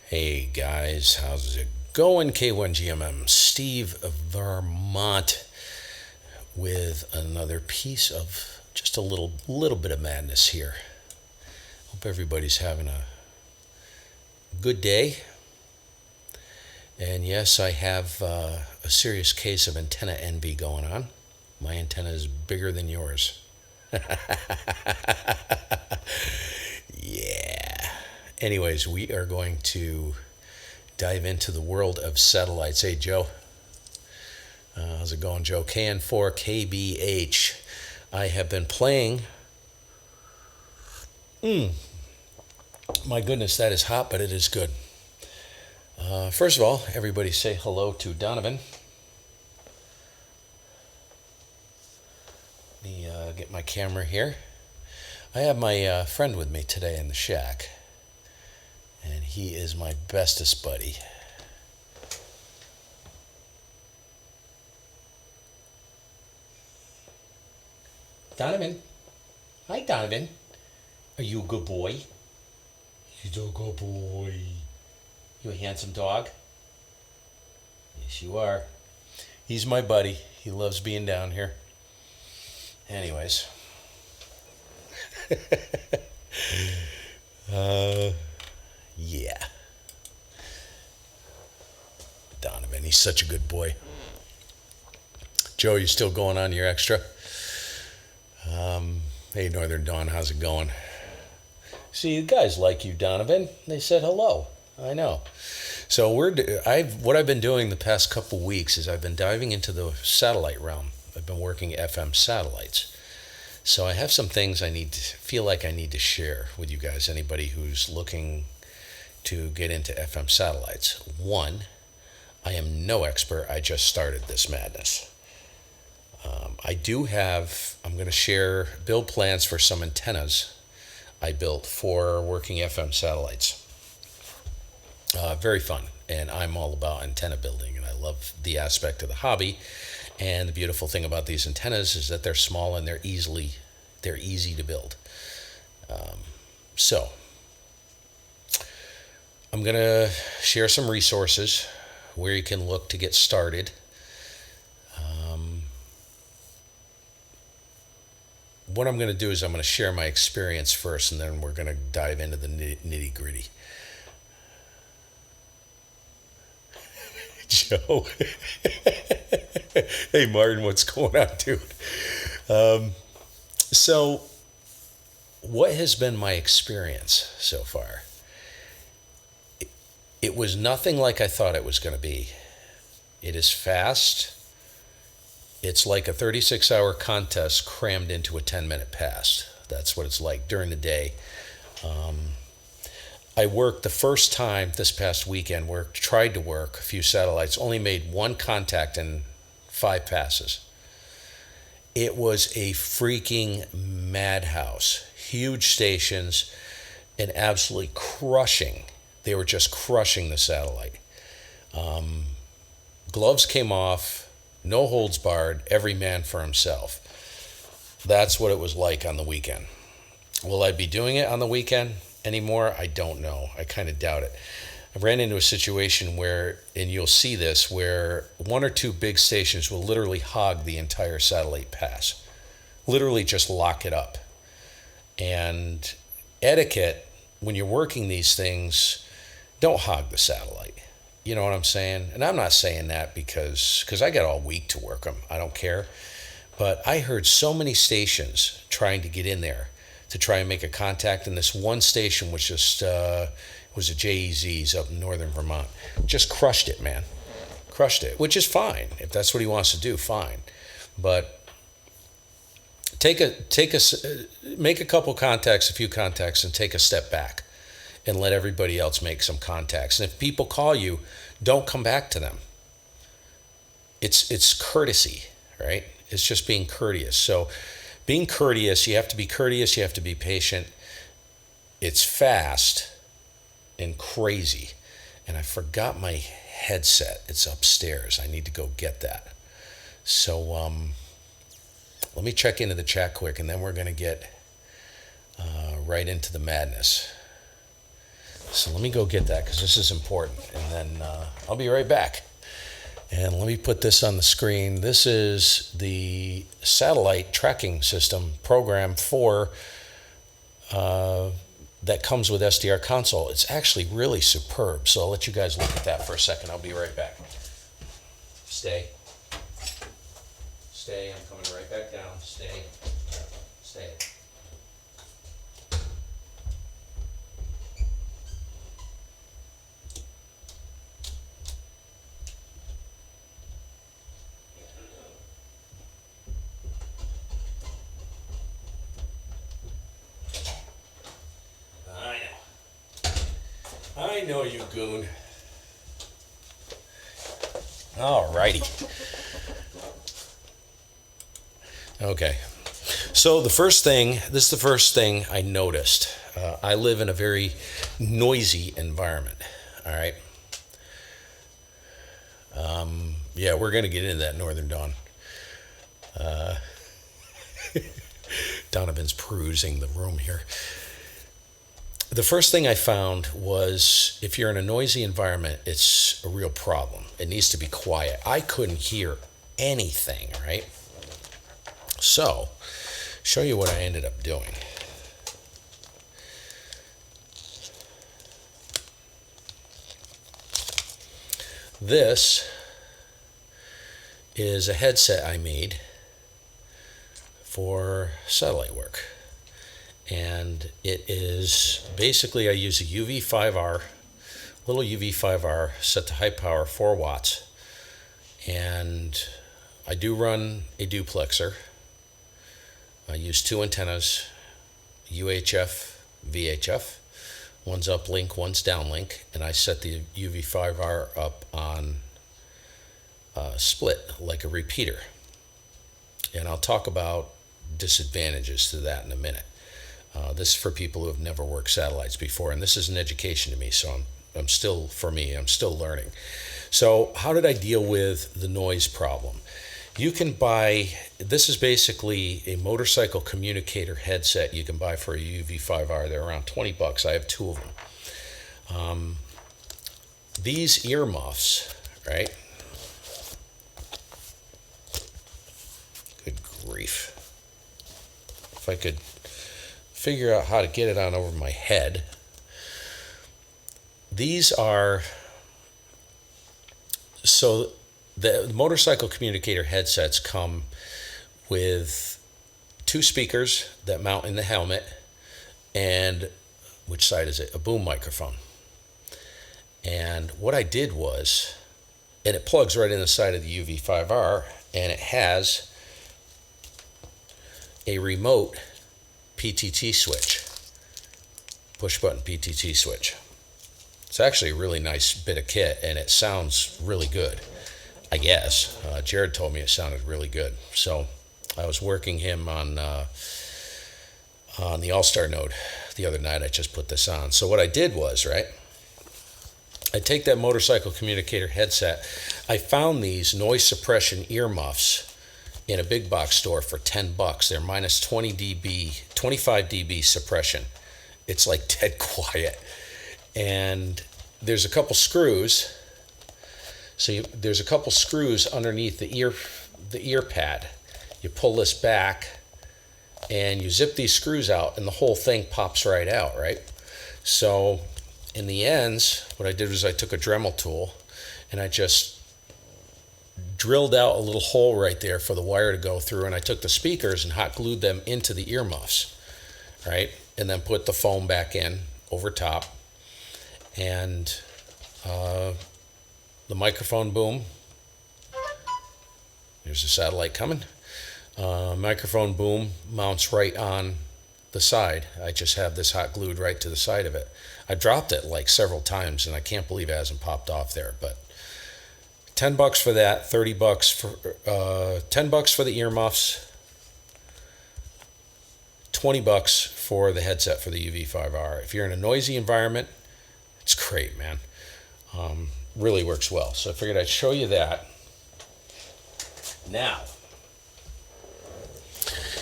Hey guys, how's it going? K1GMM, Steve Vermont with another piece of just a little bit of madness here. Hope everybody's having a good day. And yes, I have a serious case of antenna envy going on. My antenna is bigger than yours. Yeah. Anyways, we are going to dive into the world of satellites. Hey, Joe. How's it going, Joe? KN4KBH. I have been playing. My goodness, that is hot, but it is good. First of all, everybody say hello to Donovan. Let me get my camera here. I have my friend with me today in the shack, and he is my bestest buddy. Donovan. Hi, Donovan. Are you a good boy? He's a good boy. You a handsome dog? Yes, you are. He's my buddy. He loves being down here. Anyways. Yeah. Donovan, he's such a good boy. Joe, you still going on your extra? Hey, Northern Dawn, how's it going? See, the guys like you, Donovan. They said hello. I know. So what I've been doing the past couple weeks is I've been diving into the satellite realm. I've been working FM satellites. So I have some things feel like I need to share with you guys, anybody who's looking to get into FM satellites. One, I am no expert. I just started this madness. I'm going to share build plans for some antennas I built for working FM satellites. Very fun, and I'm all about antenna building, and I love the aspect of the hobby. And the beautiful thing about these antennas is that they're small and they're easy to build. So I'm going to share some resources where you can look to get started. What I'm going to do is I'm going to share my experience first, and then we're going to dive into the nitty gritty. Joe. Hey, Martin, what's going on, dude? So, what has been my experience so far? It was nothing like I thought it was going to be. It is fast. It's like a 36-hour contest crammed into a 10-minute pass. That's what it's like during the day. I worked the first time this past weekend, tried to work a few satellites, only made one contact in 5 passes. It was a freaking madhouse. Huge stations and absolutely crushing. They were just crushing the satellite. Gloves came off. No holds barred, every man for himself. That's what it was like on the weekend. Will I be doing it on the weekend anymore? I don't know. I kind of doubt it. I ran into a situation where, and you'll see this, where 1 or 2 big stations will literally hog the entire satellite pass. Literally just lock it up. And etiquette, when you're working these things, don't hog the satellite. You know what I'm saying? And I'm not saying that because I got all week to work them. I don't care. But I heard so many stations trying to get in there to try and make a contact. And this one station was just, was a JEZ's up in northern Vermont. Just crushed it, man. Crushed it, which is fine. If that's what he wants to do, fine. But make a couple contacts, a few contacts, and take a step back. And let everybody else make some contacts. And if people call you, don't come back to them. It's courtesy, right? It's just being courteous. So being courteous, you have to be courteous, you have to be patient. It's fast and crazy. And I forgot my headset. It's upstairs. I need to go get that. So let me check into the chat quick, and then we're going to get right into the madness. So let me go get that because this is important. And then I'll be right back. And let me put this on the screen. This is the satellite tracking system program for that comes with SDR console. It's actually really superb. So I'll let you guys look at that for a second. I'll be right back. Stay. Stay. I'm coming right back down. Stay. Stay. I know you, goon. All righty. Okay. So this is the first thing I noticed. I live in a very noisy environment. All right. Yeah, we're going to get into that Northern Dawn. Donovan's perusing the room here. The first thing I found was if you're in a noisy environment, it's a real problem. It needs to be quiet. I couldn't hear anything, right? So, show you what I ended up doing. This is a headset I made for satellite work. And it is basically I use a UV5R, little UV5R set to high power, 4 watts. And I do run a duplexer. I use 2 antennas, UHF, VHF. One's uplink, one's downlink. And I set the UV5R up on split like a repeater. And I'll talk about disadvantages to that in a minute. This is for people who have never worked satellites before, and this is an education to me, so I'm still learning. So how did I deal with the noise problem? You can buy, this is basically a motorcycle communicator headset you can buy for a UV5R. They're around $20. I have 2 of them. These earmuffs, right? Good grief. If I could figure out how to get it on over my head. These are, so the motorcycle communicator headsets come with 2 speakers that mount in the helmet and, which side is it? A boom microphone. And what I did was, and it plugs right in the side of the UV5R, and it has a remote PTT switch, push button PTT switch. It's actually a really nice bit of kit, and it sounds really good, I guess. Jared told me it sounded really good. So I was working him on the All-Star node the other night. I just put this on. So what I did was, right, I take that motorcycle communicator headset. I found these noise suppression earmuffs in a big box store for $10. They're minus 25 dB suppression. It's like dead quiet. And there's a couple screws. So there's a couple screws underneath the ear pad. You pull this back and you zip these screws out and the whole thing pops right out, right? So in the ends, what I did was I took a Dremel tool and I just drilled out a little hole right there for the wire to go through, and I took the speakers and hot glued them into the earmuffs, right? And then put the foam back in over top, and the microphone boom. There's a satellite coming. Microphone boom mounts right on the side. I just have this hot glued right to the side of it. I dropped it like several times, and I can't believe it hasn't popped off there, but $10 for that, $30 for $10 for the earmuffs, $20 for the headset for the UV5R. If you're in a noisy environment, it's great, man. Really works well. So I figured I'd show you that. Now,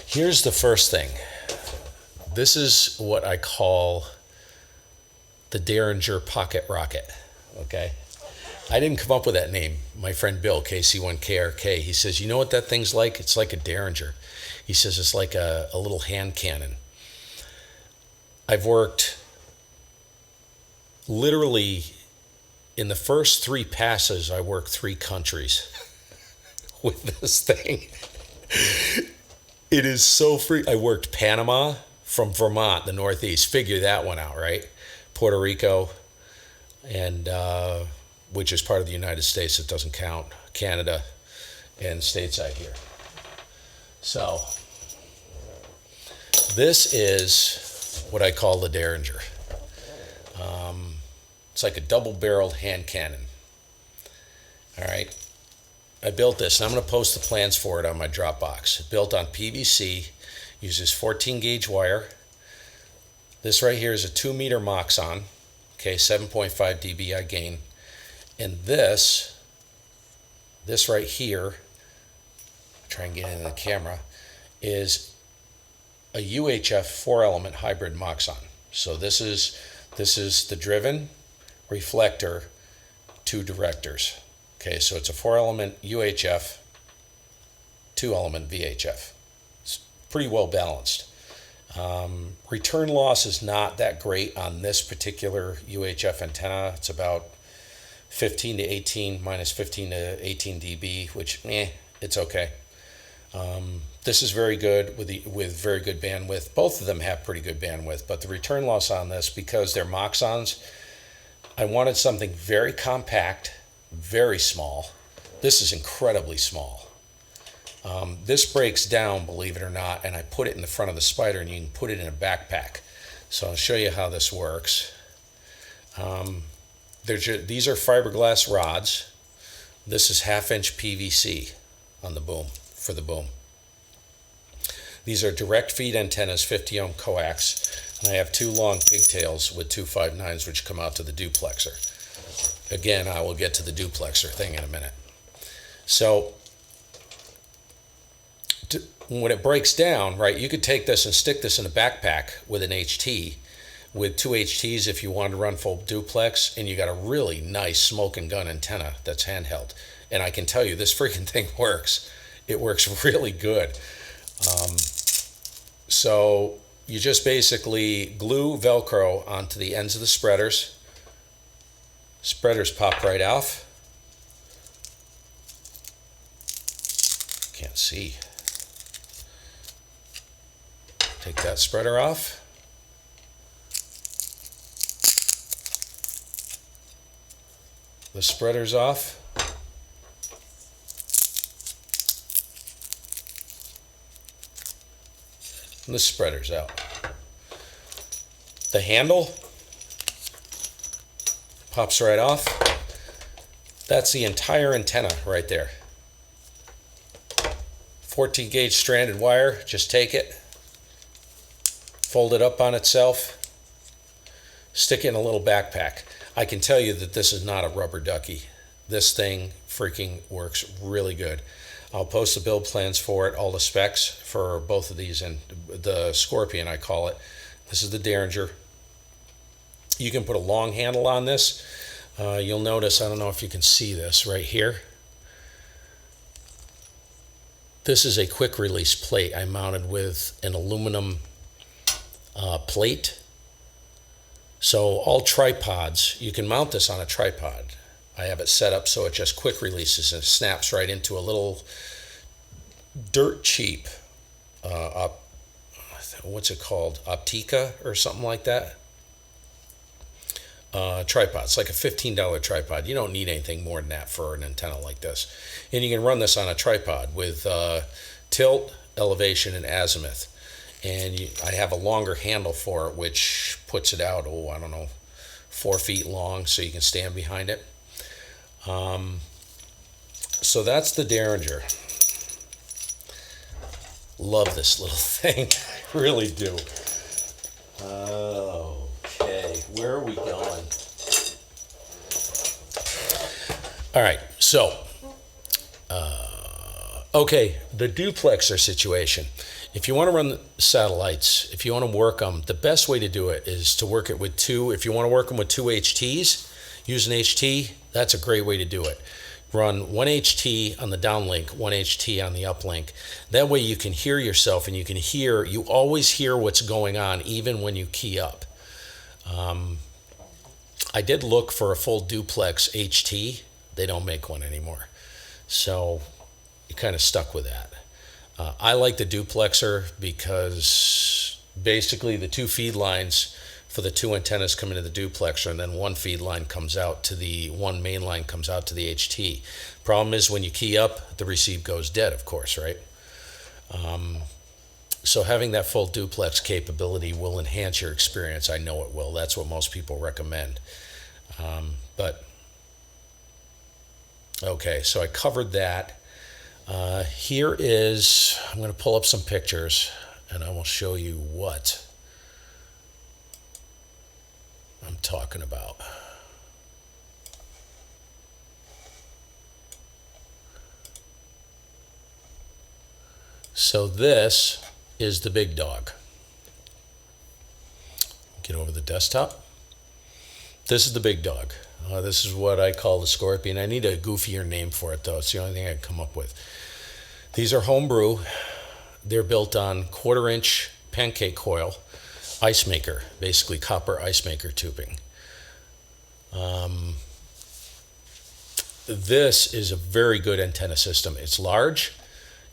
here's the first thing. This is what I call the Derringer Pocket Rocket. Okay. I didn't come up with that name. My friend Bill, KC1KRK, he says, you know what that thing's like? It's like a Derringer. He says it's like a little hand cannon. I've worked literally in the first 3 passes, I worked 3 countries with this thing. It is so free. I worked Panama from Vermont, the Northeast. Figure that one out, right? Puerto Rico, and which is part of the United States. It doesn't count. Canada, and stateside here. So this is what I call the Derringer. It's like a double-barreled hand cannon. All right. I built this, and I'm going to post the plans for it on my Dropbox. Built on PVC, uses 14-gauge wire. This right here is a 2-meter Moxon, okay, 7.5 dBi gain. And this right here, try and get into the camera, is a UHF 4-element hybrid Moxon. So this is the driven, reflector, 2 directors. Okay, so it's a 4-element UHF, 2-element VHF. It's pretty well balanced. Return loss is not that great on this particular UHF antenna. It's about 15 to 18, minus 15 to 18 dB, which, it's okay. This is very good with very good bandwidth. Both of them have pretty good bandwidth, but the return loss on this, because they're Moxons, I wanted something very compact, very small. This is incredibly small. This breaks down, believe it or not, and I put it in the front of the Spider, and you can put it in a backpack. So I'll show you how this works. These are fiberglass rods. This is 1/2-inch PVC on the boom, for the boom. These are direct feed antennas, 50 ohm coax, and I have 2 long pigtails with 259s which come out to the duplexer. Again, I will get to the duplexer thing in a minute. So when it breaks down, right, you could take this and stick this in a backpack with an HT, with 2 HTs if you want to run full duplex, and you got a really nice smoke and gun antenna that's handheld. And I can tell you, this freaking thing works. It works really good. So you just basically glue Velcro onto the ends of the spreaders. Spreaders pop right off. Can't see. Take that spreader off. The spreader's off. And the spreader's out. The handle pops right off. That's the entire antenna right there. 14-gauge stranded wire, just take it, fold it up on itself, stick it in a little backpack. I can tell you that this is not a rubber ducky. This thing freaking works really good. I'll post the build plans for it, all the specs for both of these, and the Scorpion, I call it. This is the Derringer. You can put a long handle on this. You'll notice, I don't know if you can see this right here. This is a quick release plate I mounted with an aluminum plate. So all tripods, you can mount this on a tripod. I have it set up so it just quick releases and snaps right into a little dirt cheap, what's it called? Optica or something like that. Tripod. It's like a $15 tripod. You don't need anything more than that for an antenna like this. And you can run this on a tripod with tilt, elevation, and azimuth. And I have a longer handle for it, which puts it out, 4 feet long, so you can stand behind it. So that's the Derringer. Love this little thing. I really do. Okay, where are we going? All right, so, okay, the duplexer situation. If you want to run satellites, if you want to work them, the best way to do it is to work it with two. If you want to work them with two HTs, use an HT. That's a great way to do it. Run one HT on the downlink, one HT on the uplink. That way you can hear yourself, and you always hear what's going on even when you key up. I did look for a full duplex HT. They don't make one anymore. So you kind of stuck with that. I like the duplexer because basically the two feed lines for the two antennas come into the duplexer, and then one feed line comes out to one main line comes out to the HT. Problem is when you key up, the receive goes dead, of course, right? So having that full duplex capability will enhance your experience. I know it will. That's what most people recommend. Okay, so I covered that. Here is, I'm going to pull up some pictures and I will show you what I'm talking about. So this is the big dog. Get over the desktop. This is the big dog. This is what I call the Scorpion. I need a goofier name for it though. It's the only thing I can come up with. These are homebrew. They're built on 1/4-inch pancake coil ice maker, basically copper ice maker tubing. This is a very good antenna system. It's large,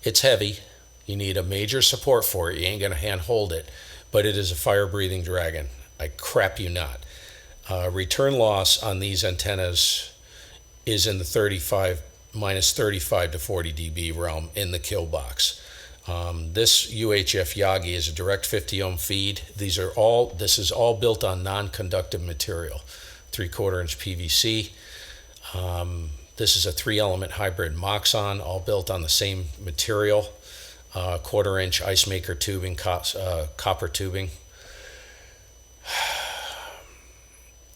it's heavy. You need a major support for it. You ain't gonna hand hold it, but it is a fire-breathing dragon. I crap you not. Return loss on these antennas is in the minus 35 to 40 dB realm in the kill box. This UHF Yagi is a direct 50 ohm feed. This is all built on non-conductive material, 3/4-inch PVC. This is a 3-element hybrid Moxon, all built on the same material, 1/4-inch ice maker tubing, copper tubing.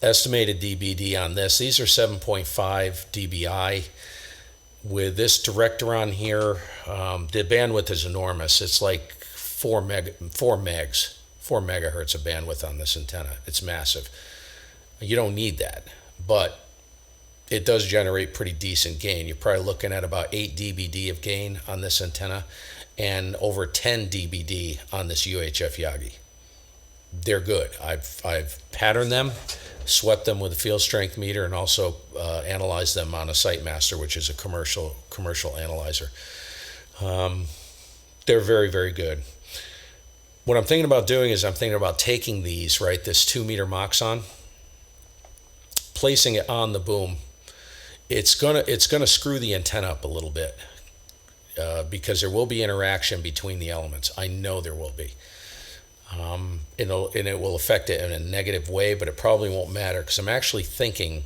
Estimated DBD on this. These are 7.5 dBi. With this director on here, the bandwidth is enormous. It's like 4 megahertz of bandwidth on this antenna. It's massive. You don't need that, but it does generate pretty decent gain. You're probably looking at about 8 dBd of gain on this antenna and over 10 dBd on this UHF Yagi. They're good. I've patterned them, swept them with a field strength meter, and also analyzed them on a SiteMaster, which is a commercial analyzer. They're very, very good. What I'm thinking about doing is I'm thinking about taking these, right, this 2-meter Moxon, placing it on the boom. It's gonna screw the antenna up a little bit because there will be interaction between the elements. I know there will be. And it will affect it in a negative way, but it probably won't matter because I'm actually thinking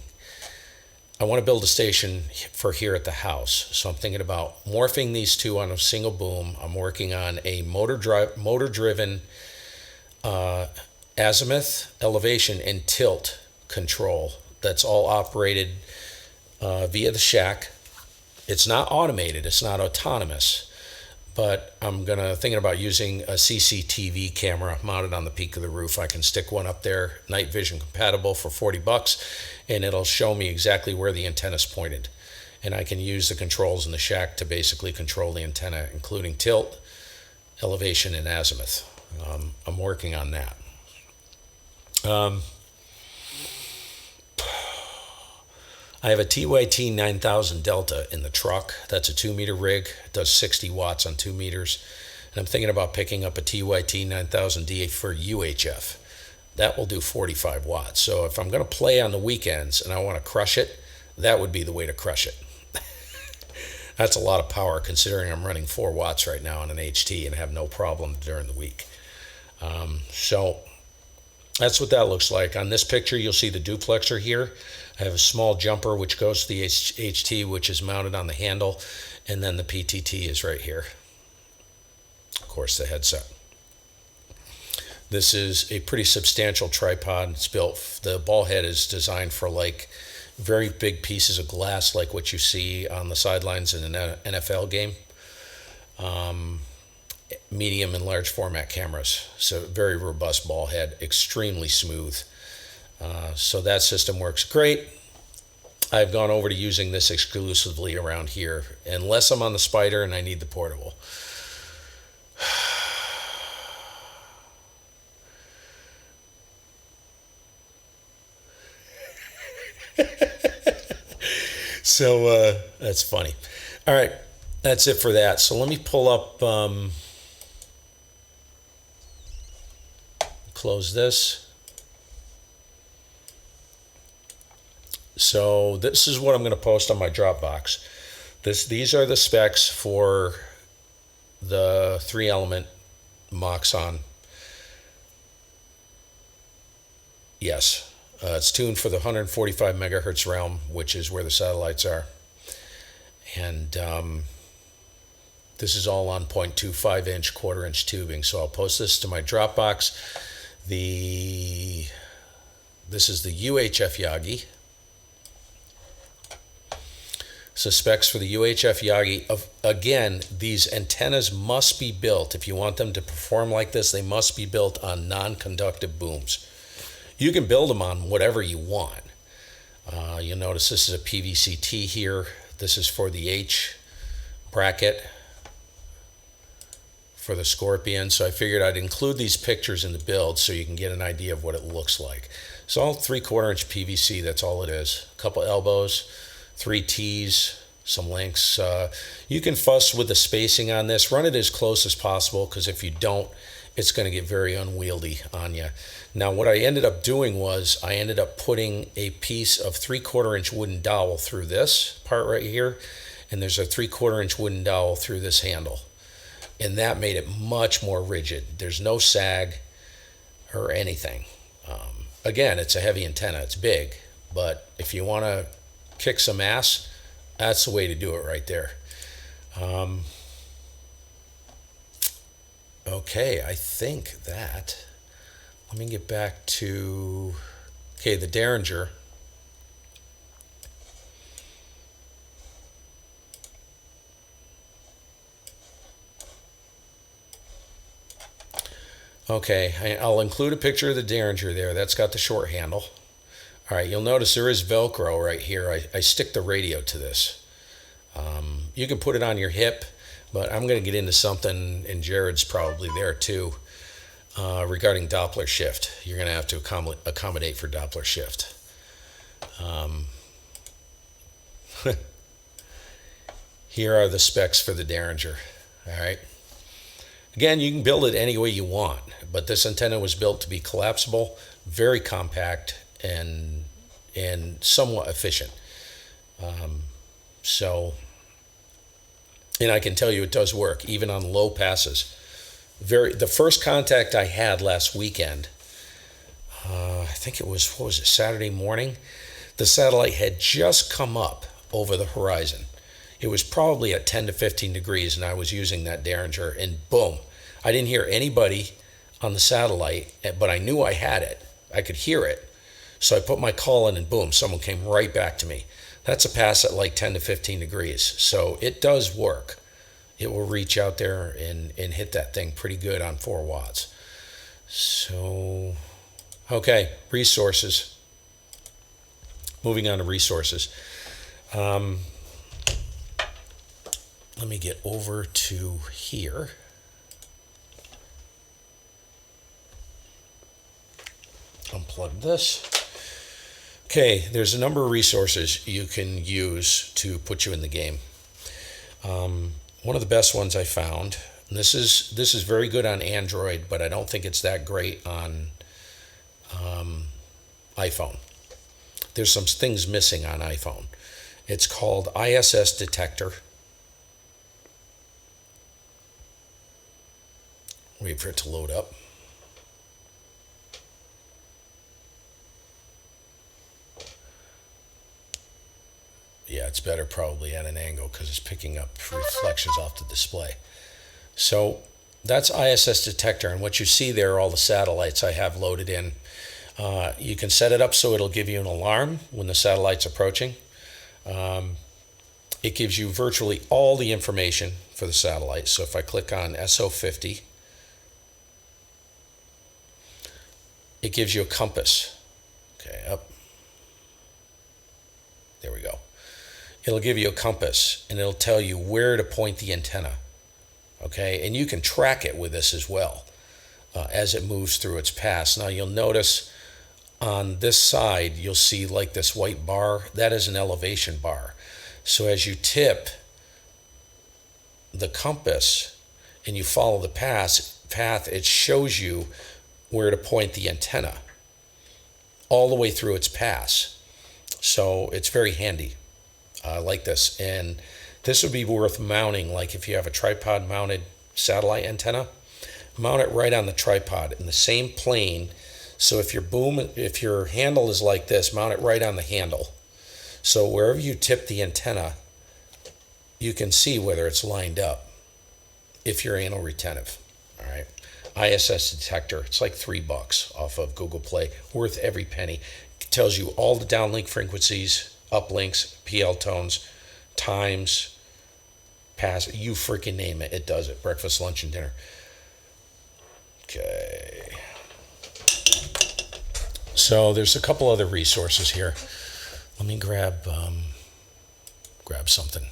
I want to build a station for here at the house. So I'm thinking about morphing these two on a single boom. I'm working on a motor-driven azimuth, elevation, and tilt control that's all operated via the shack. It's not automated. It's not autonomous. But I'm thinking about using a CCTV camera mounted on the peak of the roof. I can stick one up there, night vision compatible, for $40, and it'll show me exactly where the antenna's pointed. And I can use the controls in the shack to basically control the antenna, including tilt, elevation, and azimuth. I'm working on that. I have a TYT 9000 Delta in the truck. That's a 2-meter rig. It does 60 watts on 2 meters. And I'm thinking about picking up a TYT 9000D for UHF. That will do 45 watts. So if I'm going to play on the weekends and I want to crush it, that would be the way to crush it. That's a lot of power considering I'm running 4 watts right now on an HT and have no problem during the week. So that's what that looks like. On this picture, you'll see the duplexer here. I have a small jumper which goes to the HT, which is mounted on the handle, and then the PTT is right here. Of course, the headset. This is a pretty substantial tripod. It's built, the ball head is designed for like very big pieces of glass like what you see on the sidelines in an NFL game. medium and large format cameras. So very robust ball head, extremely smooth. So that system works great. I've gone over to using this exclusively around here, unless I'm on the Spider and I need the portable. So that's funny. All right, that's it for that. So let me pull up, close this. So this is what I'm going to post on my Dropbox. These are the specs for the 3-element Moxon. Yes, it's tuned for the 145 megahertz realm, which is where the satellites are. And this is all on 0.25 inch, quarter-inch tubing. So I'll post this to my Dropbox. This is the UHF Yagi. So specs for the UHF Yagi. Again, these antennas must be built. If you want them to perform like this, they must be built on non-conductive booms. You can build them on whatever you want. You'll notice this is a PVC-T here. This is for the H bracket for the Scorpion. So I figured I'd include these pictures in the build so you can get an idea of what it looks like. It's all 3/4 inch PVC, that's all it is. A couple elbows, 3 T's, some links. You can fuss with the spacing on this. Run it as close as possible, because if you don't, it's going to get very unwieldy on you. Now, what I ended up doing was I ended up putting a piece of 3/4 inch wooden dowel through this part right here, and there's a 3/4 inch wooden dowel through this handle. And that made it much more rigid. There's no sag or anything. Again, it's a heavy antenna. It's big. But if you want to kick some ass, that's the way to do it right there. Okay, I think that, let me get back to, okay, the Derringer. Okay, I'll include a picture of the Derringer there. That's got the short handle. All right, you'll notice there is Velcro right here. I stick the radio to this. You can put it on your hip, but I'm going to get into something, and Jared's probably there too, regarding Doppler shift. You're going to have to accommodate for Doppler shift. Here are the specs for the Derringer. All right. Again, you can build it any way you want, but this antenna was built to be collapsible, very compact, and somewhat efficient. And I can tell you it does work, even on low passes. The first contact I had last weekend, I think it was, Saturday morning? The satellite had just come up over the horizon. It was probably at 10 to 15 degrees, and I was using that Derringer, and boom. I didn't hear anybody on the satellite, but I knew I had it. I could hear it. So I put my call in, and boom, someone came right back to me. That's a pass at like 10 to 15 degrees. So it does work. It will reach out there and hit that thing pretty good on 4 watts. So, okay, resources. Moving on to resources. Let me get over to here. Unplug this. Okay, there's a number of resources you can use to put you in the game. One of the best ones I found, and this is very good on Android, but I don't think it's that great on iPhone. There's some things missing on iPhone. It's called ISS Detector. Wait for it to load up. Yeah, it's better probably at an angle because it's picking up reflections off the display. So that's ISS Detector, and what you see there are all the satellites I have loaded in. You can set it up so it'll give you an alarm when the satellite's approaching. It gives you virtually all the information for the satellite. So if I click on SO50, it gives you a compass. Okay, up. There we go. It'll give you a compass, and it'll tell you where to point the antenna. Okay, and you can track it with this as well as it moves through its pass. Now you'll notice on this side, you'll see like this white bar. That is an elevation bar. So as you tip the compass and you follow the path, it shows you where to point the antenna all the way through its pass. So it's very handy. I like this. And this would be worth mounting, like if you have a tripod mounted satellite antenna, mount it right on the tripod in the same plane. So if your handle is like this, mount it right on the handle. So wherever you tip the antenna, you can see whether it's lined up if you're anal retentive. All right. ISS detector, it's like $3 off of Google Play, worth every penny. It tells you all the downlink frequencies, uplinks, PL tones, times, pass, you freaking name it, it does it. Breakfast, lunch, and dinner. Okay. So there's a couple other resources here. Let me grab something.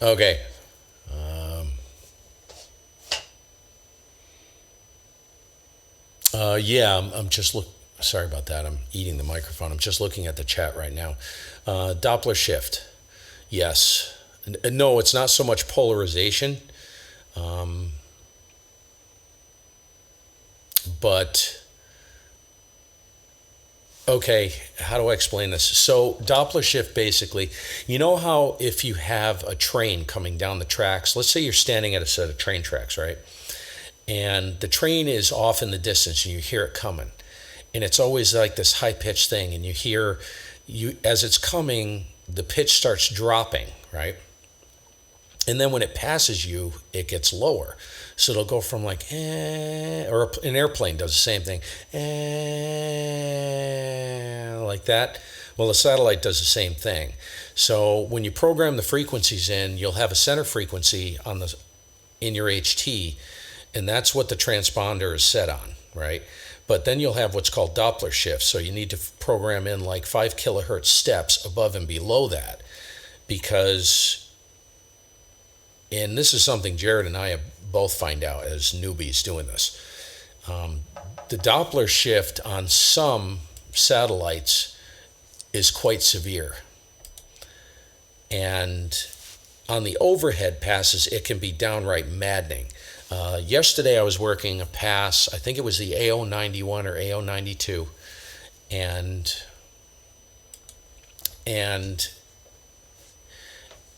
Okay. Yeah, I'm just Sorry about that. I'm eating the microphone. I'm just looking at the chat right now. Doppler shift. Yes. No, it's not so much polarization, but okay, how do I explain this? So Doppler shift, basically, you know how if you have a train coming down the tracks, let's say you're standing at a set of train tracks, right? And the train is off in the distance and you hear it coming. And it's always like this high-pitched thing, and as it's coming, the pitch starts dropping, right? And then when it passes you, it gets lower. So it'll go from like, or an airplane does the same thing, like that. Well, the satellite does the same thing. So when you program the frequencies in, you'll have a center frequency in your HT, and that's what the transponder is set on, right? But then you'll have what's called Doppler shift. So you need to program in like 5 kilohertz steps above and below that, because, and this is something Jared and I have both find out as newbies doing this. The Doppler shift on some satellites is quite severe. And on the overhead passes, it can be downright maddening. Yesterday I was working a pass, I think it was the AO91 or AO92, and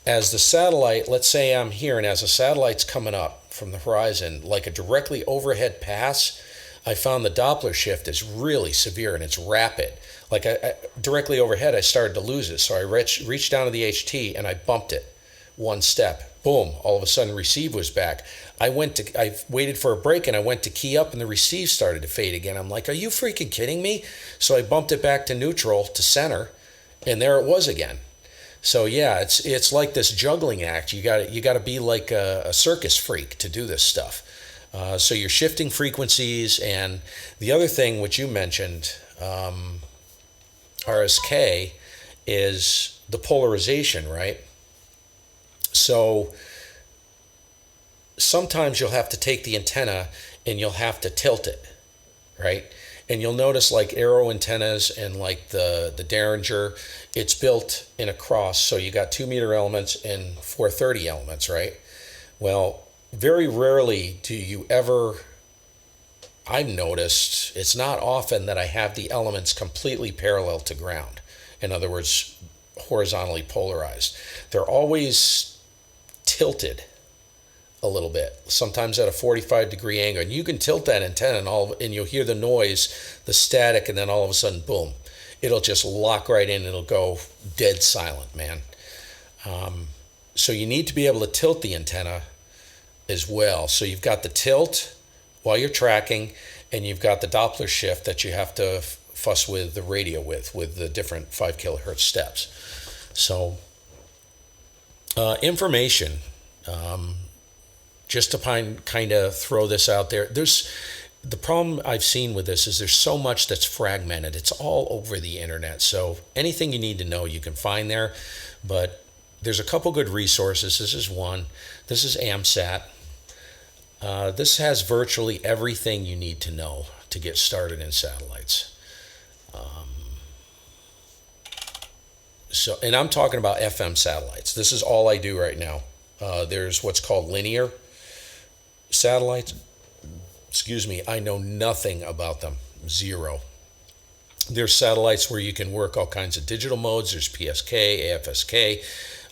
as the satellite, let's say I'm here, and as the satellite's coming up from the horizon, like a directly overhead pass, I found the Doppler shift is really severe and it's rapid. Like directly overhead, I started to lose it. So I reached down to the HT and I bumped it one step. Boom, all of a sudden receive was back. I waited for a break and I went to key up and the receive started to fade again. I'm like, are you freaking kidding me? So I bumped it back to neutral, to center, and there it was again. So yeah, it's like this juggling act. You got to be like a circus freak to do this stuff. So you're shifting frequencies, and the other thing which you mentioned, RSK, is the polarization, right? So sometimes you'll have to take the antenna and you'll have to tilt it, right? And you'll notice like Arrow antennas and like the Derringer, it's built in a cross. So you got 2 meter elements and 430 elements, right? Well, very rarely do you ever I've noticed it's not often that I have the elements completely parallel to ground. In other words, horizontally polarized. They're always tilted a little bit, sometimes at a 45-degree angle. And you can tilt that antenna and you'll hear the noise, the static, and then all of a sudden, boom, it'll just lock right in. It'll go dead silent, man. So you need to be able to tilt the antenna as well. So you've got the tilt while you're tracking, and you've got the Doppler shift that you have to fuss with the radio with the different 5 kilohertz steps. So information, just to kind of throw this out there. The problem I've seen with this is there's so much that's fragmented. It's all over the internet. So anything you need to know, you can find there. But there's a couple good resources. This is one. This is AMSAT. This has virtually everything you need to know to get started in satellites. And I'm talking about FM satellites. This is all I do right now. There's what's called linear satellites. Excuse me, I know nothing about them. Zero. There's satellites where you can work all kinds of digital modes. There's PSK, AFSK,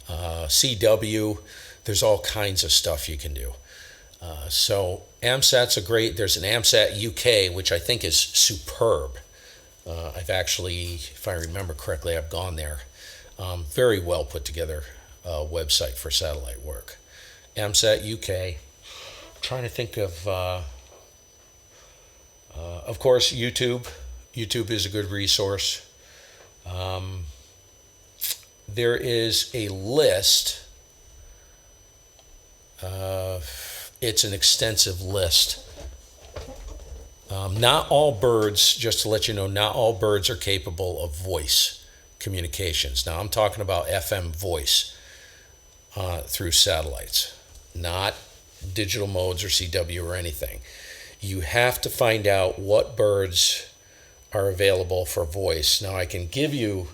CW. There's all kinds of stuff you can do. So AMSAT's there's an AMSAT UK, which I think is superb. I've actually, if I remember correctly, I've gone there. Very well put together website for satellite work. AMSAT UK. Trying to think of course, YouTube. YouTube is a good resource. There is a list. It's an extensive list. Not all birds, just to let you know, not all birds are capable of voice communications. Now, I'm talking about FM voice through satellites, not digital modes or CW or anything. You have to find out what birds are available for voice. Now, I can give you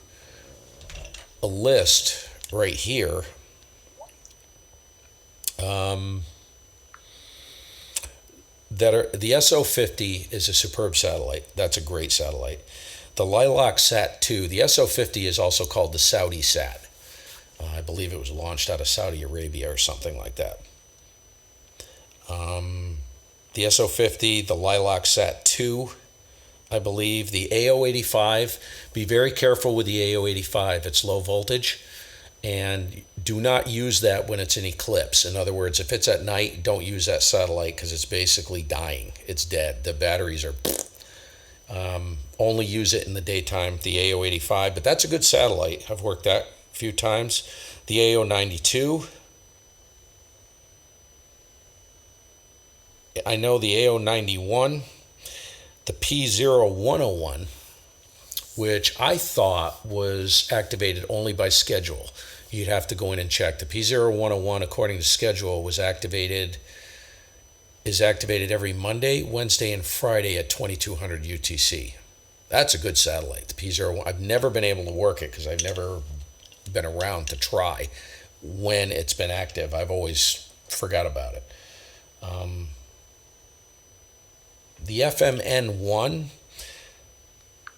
a list right here. The SO50 is a superb satellite. That's a great satellite. The Lilac Sat 2, the SO50 is also called the Saudi Sat. I believe it was launched out of Saudi Arabia or something like that. The SO50, the Lilac Sat 2, I believe. The AO85, be very careful with the AO85. It's low voltage, and do not use that when it's in eclipse. In other words, if it's at night, don't use that satellite because it's basically dying. It's dead. The batteries are... only use it in the daytime, the AO85, but that's a good satellite. I've worked that a few times. The AO92. I know the AO91, the P0101, which I thought was activated only by schedule. You'd have to go in and check. The P0101, according to schedule, is activated every Monday, Wednesday, and Friday at 2200 UTC. That's a good satellite, the P01. I've never been able to work it because I've never been around to try when it's been active. I've always forgot about it. The FMN1,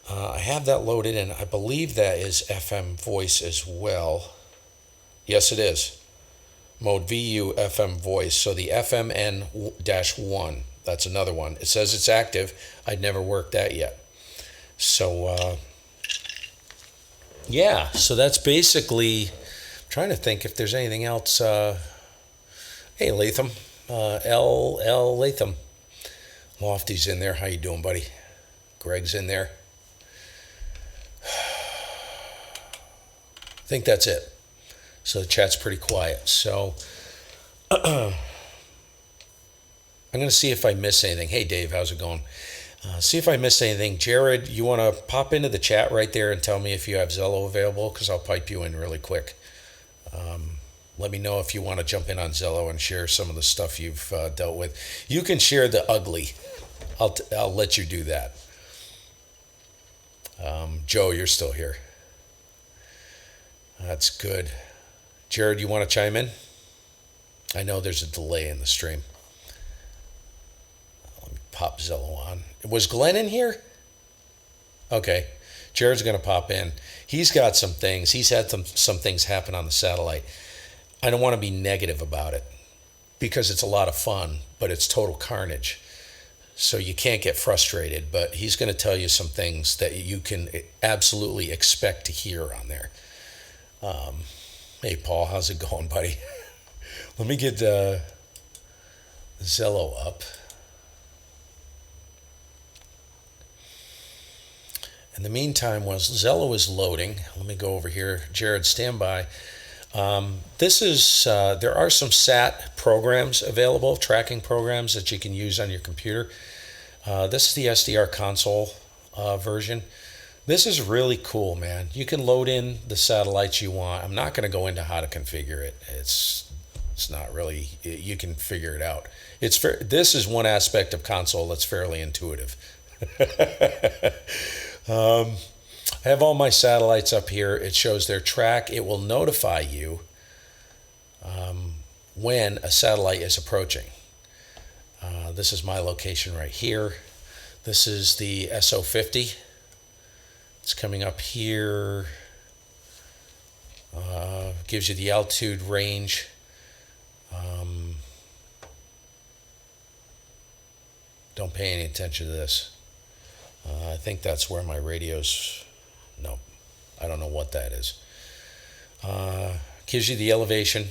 I have that loaded, and I believe that is FM voice as well. Yes, it is. Mode VU FM voice. So the FMN-1, that's another one. It says it's active. I'd never worked that yet. So, yeah, so that's basically, I'm trying to think if there's anything else. Hey, Latham, L. Latham. Lofty's in there. How you doing, buddy? Greg's in there. I think that's it. So the chat's pretty quiet. So I'm going to see if I miss anything. Hey, Dave, how's it going? See if I missed anything. Jared, you want to pop into the chat right there and tell me if you have Zello available, because I'll pipe you in really quick. Let me know if you want to jump in on Zello and share some of the stuff you've dealt with. You can share the ugly. I'll let you do that. Joe, you're still here. That's good. Jared, you want to chime in? I know there's a delay in the stream. Let me pop Zillow on. Was Glenn in here? Okay. Jared's going to pop in. He's got some things. He's had some things happen on the satellite. I don't want to be negative about it because it's a lot of fun, but it's total carnage. So you can't get frustrated, but he's going to tell you some things that you can absolutely expect to hear on there. Hey, Paul, how's it going, buddy? Let me get Zello up. In the meantime, while Zello is loading, let me go over here. Jared, stand by. There are some SAT programs available, tracking programs that you can use on your computer. This is the SDR console version. This is really cool, man. You can load in the satellites you want. I'm not going to go into how to configure it. It's not really, you can figure it out. This is one aspect of console that's fairly intuitive. I have all my satellites up here. It shows their track. It will notify you when a satellite is approaching. This is my location right here. This is the SO50. It's coming up here. Gives you the altitude range. Don't pay any attention to this. I think that's where my radio's. No, I don't know what that is. Gives you the elevation.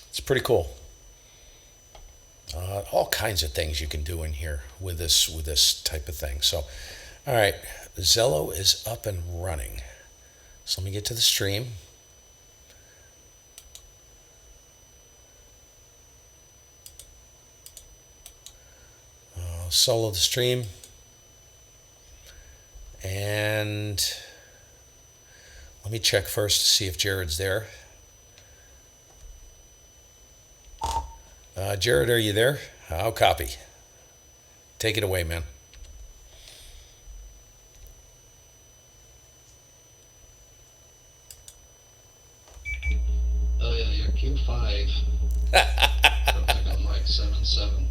It's pretty cool. All kinds of things you can do in here with this type of thing. So, all right, Zello is up and running. So let me get to the stream. Solo the stream. And let me check first to see if Jared's there. Jared, are you there? I'll copy. Take it away, man. Oh yeah, you're Q5. Looks like I'm like 7-7.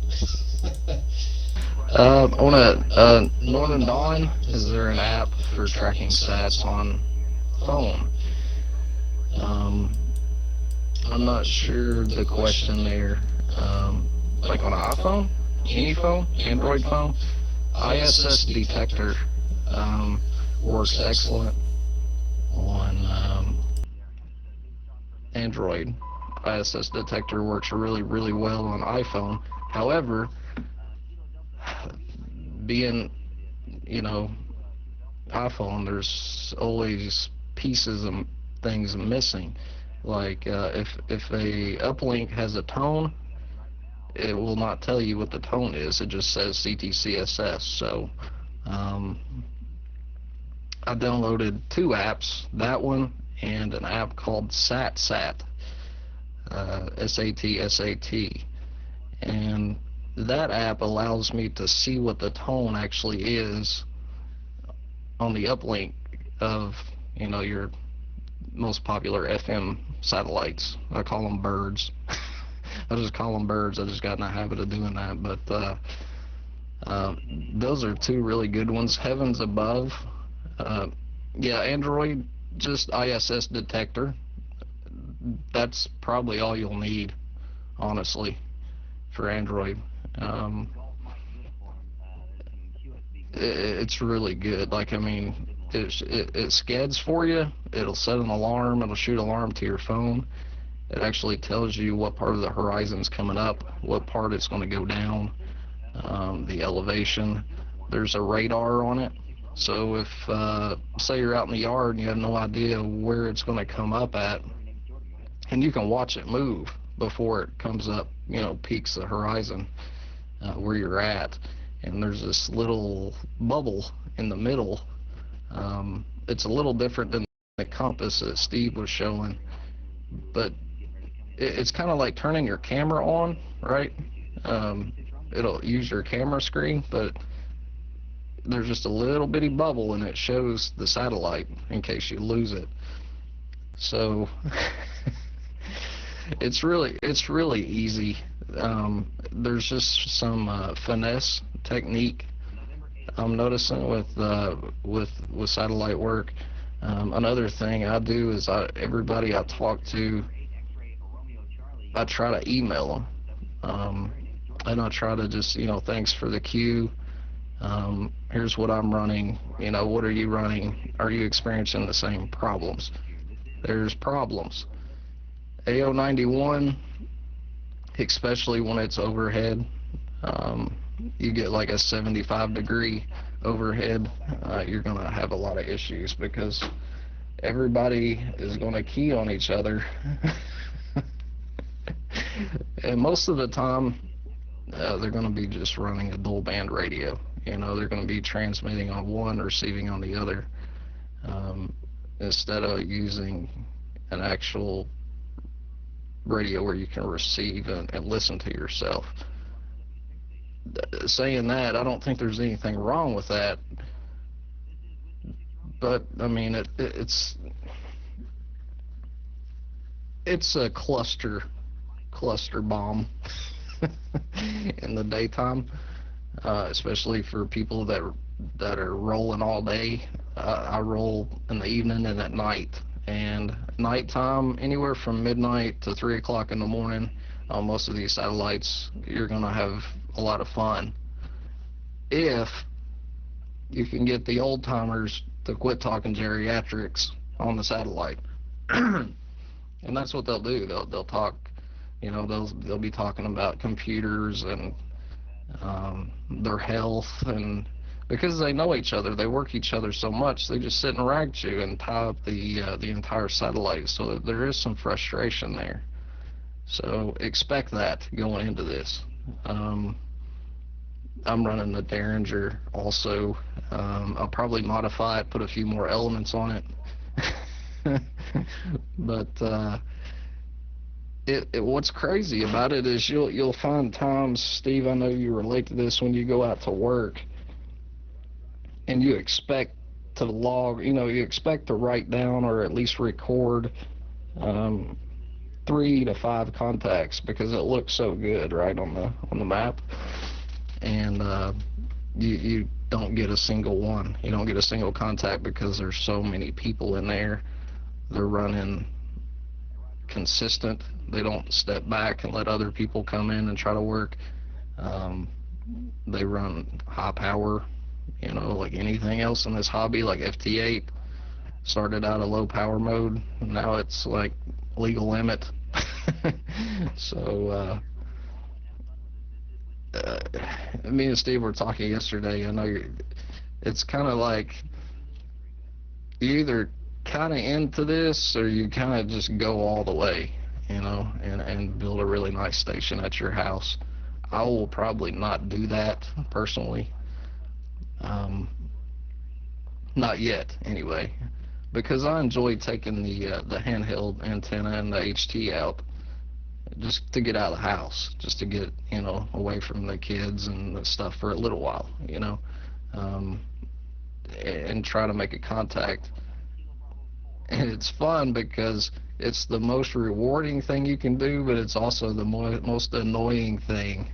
On a Northern Dawn, is there an app for tracking stats on phone? I'm not sure the question there. Like on an iPhone, any phone, Android phone, ISS detector works excellent on Android. ISS detector works really, really well on iPhone. However, being, iPhone, there's always pieces of things missing. Like if a uplink has a tone, it will not tell you what the tone is. It just says CTCSS. So I downloaded two apps, that one and an app called SatSat, SAT, and that app allows me to see what the tone actually is on the uplink of, your most popular FM satellites. I call them birds. I just call them birds. I just got in the habit of doing that. But those are two really good ones. Heavens Above. Yeah, Android, just ISS detector. That's probably all you'll need, honestly, for Android. It's really good. Like, it scans for you. It'll set an alarm. It'll shoot an alarm to your phone. It actually tells you what part of the horizon's coming up, what part it's going to go down, the elevation. There's a radar on it. So if, say you're out in the yard and you have no idea where it's going to come up at, and you can watch it move before it comes up, peaks the horizon where you're at. And there's this little bubble in the middle. It's a little different than the compass that Steve was showing, but it's kind of like turning your camera on, right? It'll use your camera screen, but there's just a little bitty bubble and it shows the satellite in case you lose it. So It's really easy. There's just some finesse technique I'm noticing with satellite work. Another thing I do is everybody I talk to, I try to email them, and I try to just, thanks for the queue. Here's what I'm running. What are you running? Are you experiencing the same problems? There's problems. AO91, especially when it's overhead, you get like a 75-degree overhead, you're going to have a lot of issues because everybody is going to key on each other. And most of the time, they're going to be just running a dual band radio. They're going to be transmitting on one, receiving on the other, instead of using an actual radio where you can receive and listen to yourself. Saying that, I don't think there's anything wrong with that, but I mean it's a cluster bomb in the daytime, especially for people that are rolling all day. I roll in the evening and at night, and nighttime anywhere from midnight to 3 o'clock in the morning. On most of these satellites, you're going to have a lot of fun if you can get the old timers to quit talking geriatrics on the satellite. And that's what they'll do. They'll talk, they'll be talking about computers and their health, and because they know each other, they work each other so much, they just sit and rag chew and tie up the entire satellite. So there is some frustration there. So expect that going into this. I'm running the Derringer also. I'll probably modify it, put a few more elements on it. But what's crazy about it is you'll find times, Steve, I know you relate to this, when you go out to work and you expect to log, you expect to write down or at least record 3 to 5 contacts because it looks so good right on the map, and you don't get a single one. You don't get a single contact because there's so many people in there. They're running consistent. They don't step back and let other people come in and try to work. They run high power, like anything else in this hobby. Like FT8 started out a low power mode, now it's like legal limit. So me and Steve were talking yesterday. I know it's kind of like you either kind of into this or you kind of just go all the way, and build a really nice station at your house. I will probably not do that personally, not yet anyway, because I enjoy taking the handheld antenna and the HT out just to get out of the house, just to get, away from the kids and the stuff for a little while, and try to make a contact. And it's fun because it's the most rewarding thing you can do, but it's also the most annoying thing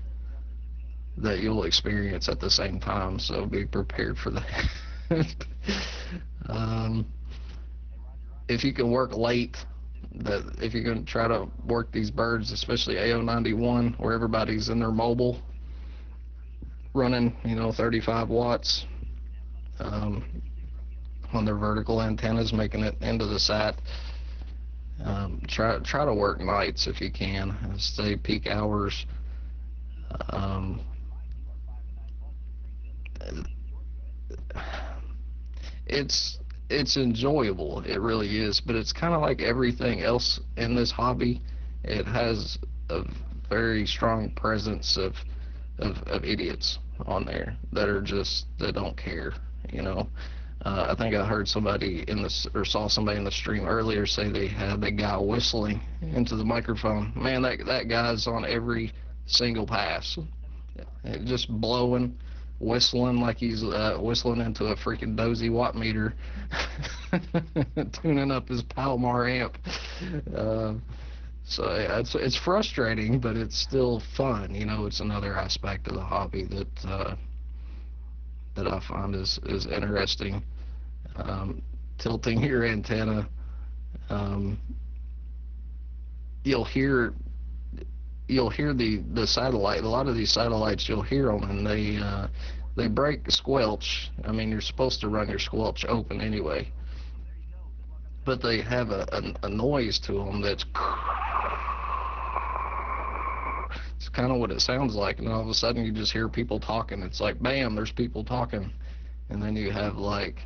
that you'll experience at the same time, so be prepared for that. If you can work late, if you're going to try to work these birds, especially AO91, where everybody's in their mobile, running, 35 watts on their vertical antennas, making it into the sat, try to work nights if you can, stay peak hours. It's enjoyable, it really is, but it's kind of like everything else in this hobby. It has a very strong presence of idiots on there that don't care, I think I heard somebody or saw somebody in the stream earlier say they had the guy whistling into the microphone. Man, that guy's on every single pass, just blowing, whistling like he's whistling into a freaking dozy watt meter, tuning up his Palomar amp. So yeah, it's frustrating, but it's still fun. It's another aspect of the hobby that I find is interesting. Um, Tilting your antenna, um, you'll hear you'll hear the satellite. A lot of these satellites, you'll hear them, and they break squelch. I mean, you're supposed to run your squelch open anyway, but they have a noise to them that's it's kind of what it sounds like, and all of a sudden you just hear people talking. It's like, bam, there's people talking. And then you have like,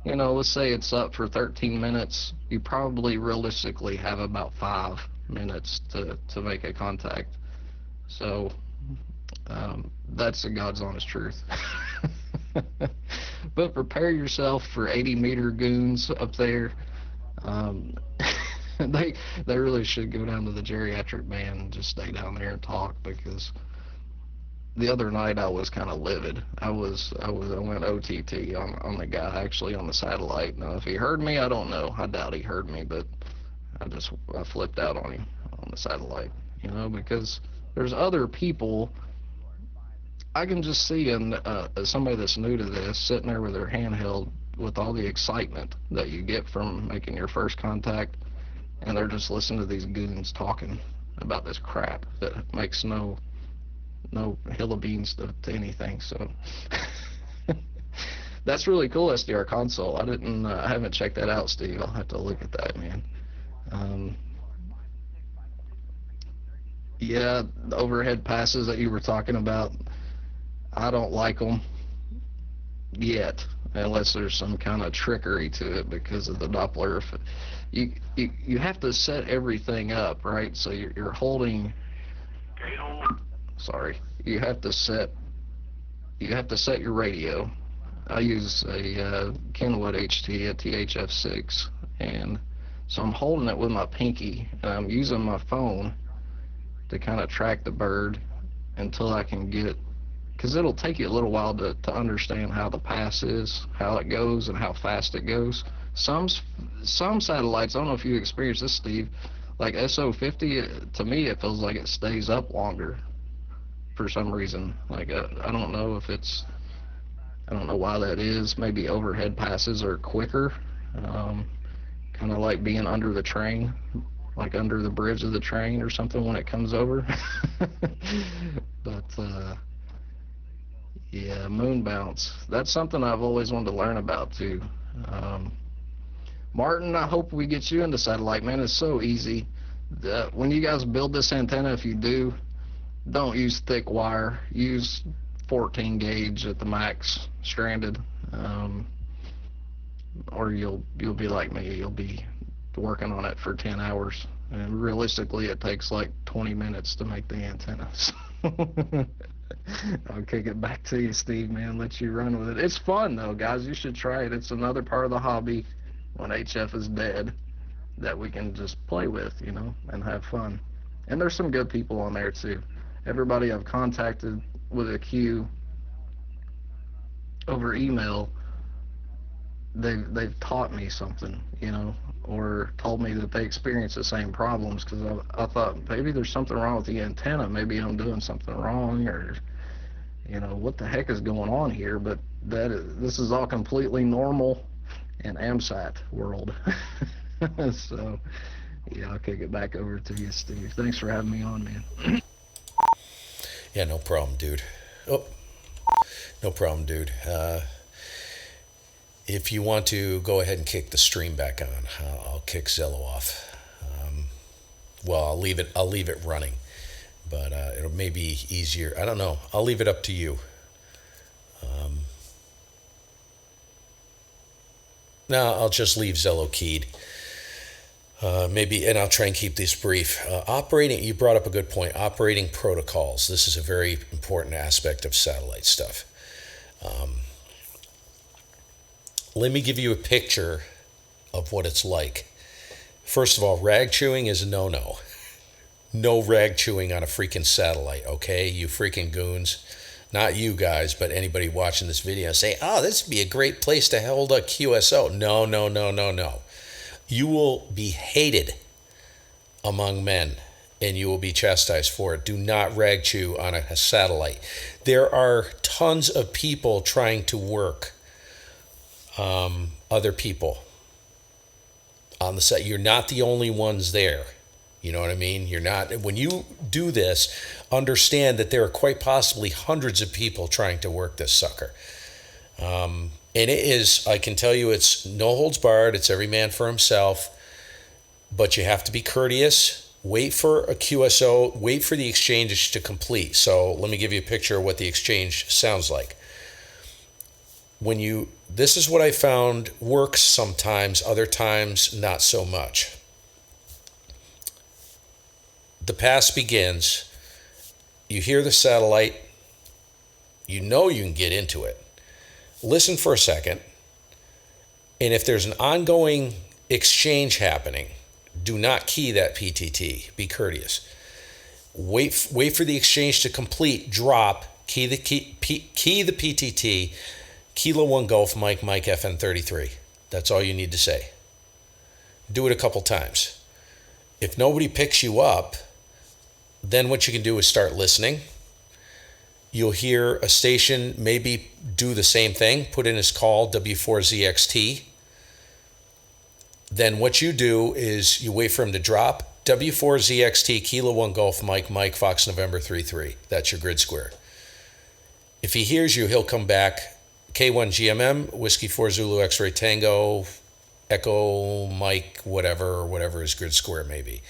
let's say it's up for 13 minutes. You probably realistically have about 5 minutes to make a contact. So that's the God's honest truth. But prepare yourself for 80-meter goons up there. Um, they really should go down to the geriatric band and just stay down there and talk, because the other night I was kind of livid. I went OTT on the guy actually on the satellite. Now if he heard me, I don't know. I doubt he heard me, but I flipped out on him on the satellite. Because there's other people. I can just see as somebody that's new to this, sitting there with their handheld with all the excitement that you get from making your first contact, and they're just listening to these goons talking about this crap that makes no hill of beans to anything. So that's really cool. SDR console. I haven't checked that out, Steve. I'll have to look at that, man. Yeah, the overhead passes that you were talking about, I don't like them yet, unless there's some kind of trickery to it because of the Doppler. You have to set everything up, right? So you're holding. Sorry, you have to set your radio. I use a Kenwood HT, a THF6, and so I'm holding it with my pinky, and I'm using my phone to kind of track the bird until I can get, because it'll take you a little while to understand how the pass is, how it goes, and how fast it goes. Some satellites, I don't know if you experienced this, Steve, like SO50, to me it feels like it stays up longer for some reason. Like I don't know I don't know why that is. Maybe overhead passes are quicker, kind of like being under the train, like under the bridge of the train or something when it comes over. But yeah, moon bounce. That's something I've always wanted to learn about too. Um, Martin, I hope we get you into satellite, man. It's so easy. When you guys build this antenna, if you do, don't use thick wire. Use 14 gauge at the max, stranded, or you'll be like me. You'll be working on it for 10 hours, and realistically, it takes like 20 minutes to make the antenna. I'll kick it back to you, Steve, man. Let you run with it. It's fun though, guys. You should try it. It's another part of the hobby when HF is dead that we can just play with, and have fun. And there's some good people on there too. Everybody I've contacted with a Q over email, they've taught me something, or told me that they experience the same problems, because I thought maybe there's something wrong with the antenna. Maybe I'm doing something wrong, or what the heck is going on here? But this is all completely normal in AMSAT world. So yeah, I'll kick it back over to you, Steve. Thanks for having me on, man. Yeah, no problem, dude. Oh, no problem, dude. If you want to go ahead and kick the stream back on, I'll kick Zello off. Well, I'll leave it running, but it'll may be easier. I don't know. I'll leave it up to you. No, I'll just leave Zello keyed. Maybe, and I'll try and keep this brief. You brought up a good point. Operating protocols. This is a very important aspect of satellite stuff. Let me give you a picture of what it's like. First of all, rag chewing is a no-no. No rag chewing on a freaking satellite, okay? You freaking goons. Not you guys, but anybody watching this video say, oh, this would be a great place to hold a QSO. No, no, no, no, no. You will be hated among men and you will be chastised for it. Do not rag chew on a satellite. There are tons of people trying to work other people on the set. You're not the only ones there. You know what I mean? You're not. When you do this, understand that there are quite possibly hundreds of people trying to work this sucker. And it is, I can tell you, it's no holds barred. It's every man for himself. But you have to be courteous. Wait for a QSO. Wait for the exchange to complete. So let me give you a picture of what the exchange sounds like. This is what I found works sometimes, other times not so much. The pass begins. You hear the satellite. You know you can get into it. Listen for a second. And if there's an ongoing exchange happening, do not key that PTT. Be courteous. Wait for the exchange to complete. Drop. Key the PTT. Kilo 1 Golf Mike FN33. That's all you need to say. Do it a couple times. If nobody picks you up, then what you can do is start listening. You'll hear a station maybe do the same thing. Put in his call, W4ZXT. Then what you do is you wait for him to drop. W4ZXT, Kilo 1 Golf Mike Fox November 33. That's your grid square. If he hears you, he'll come back. K1GMM, Whiskey 4 Zulu X-Ray Tango, Echo Mike, whatever his grid square may be.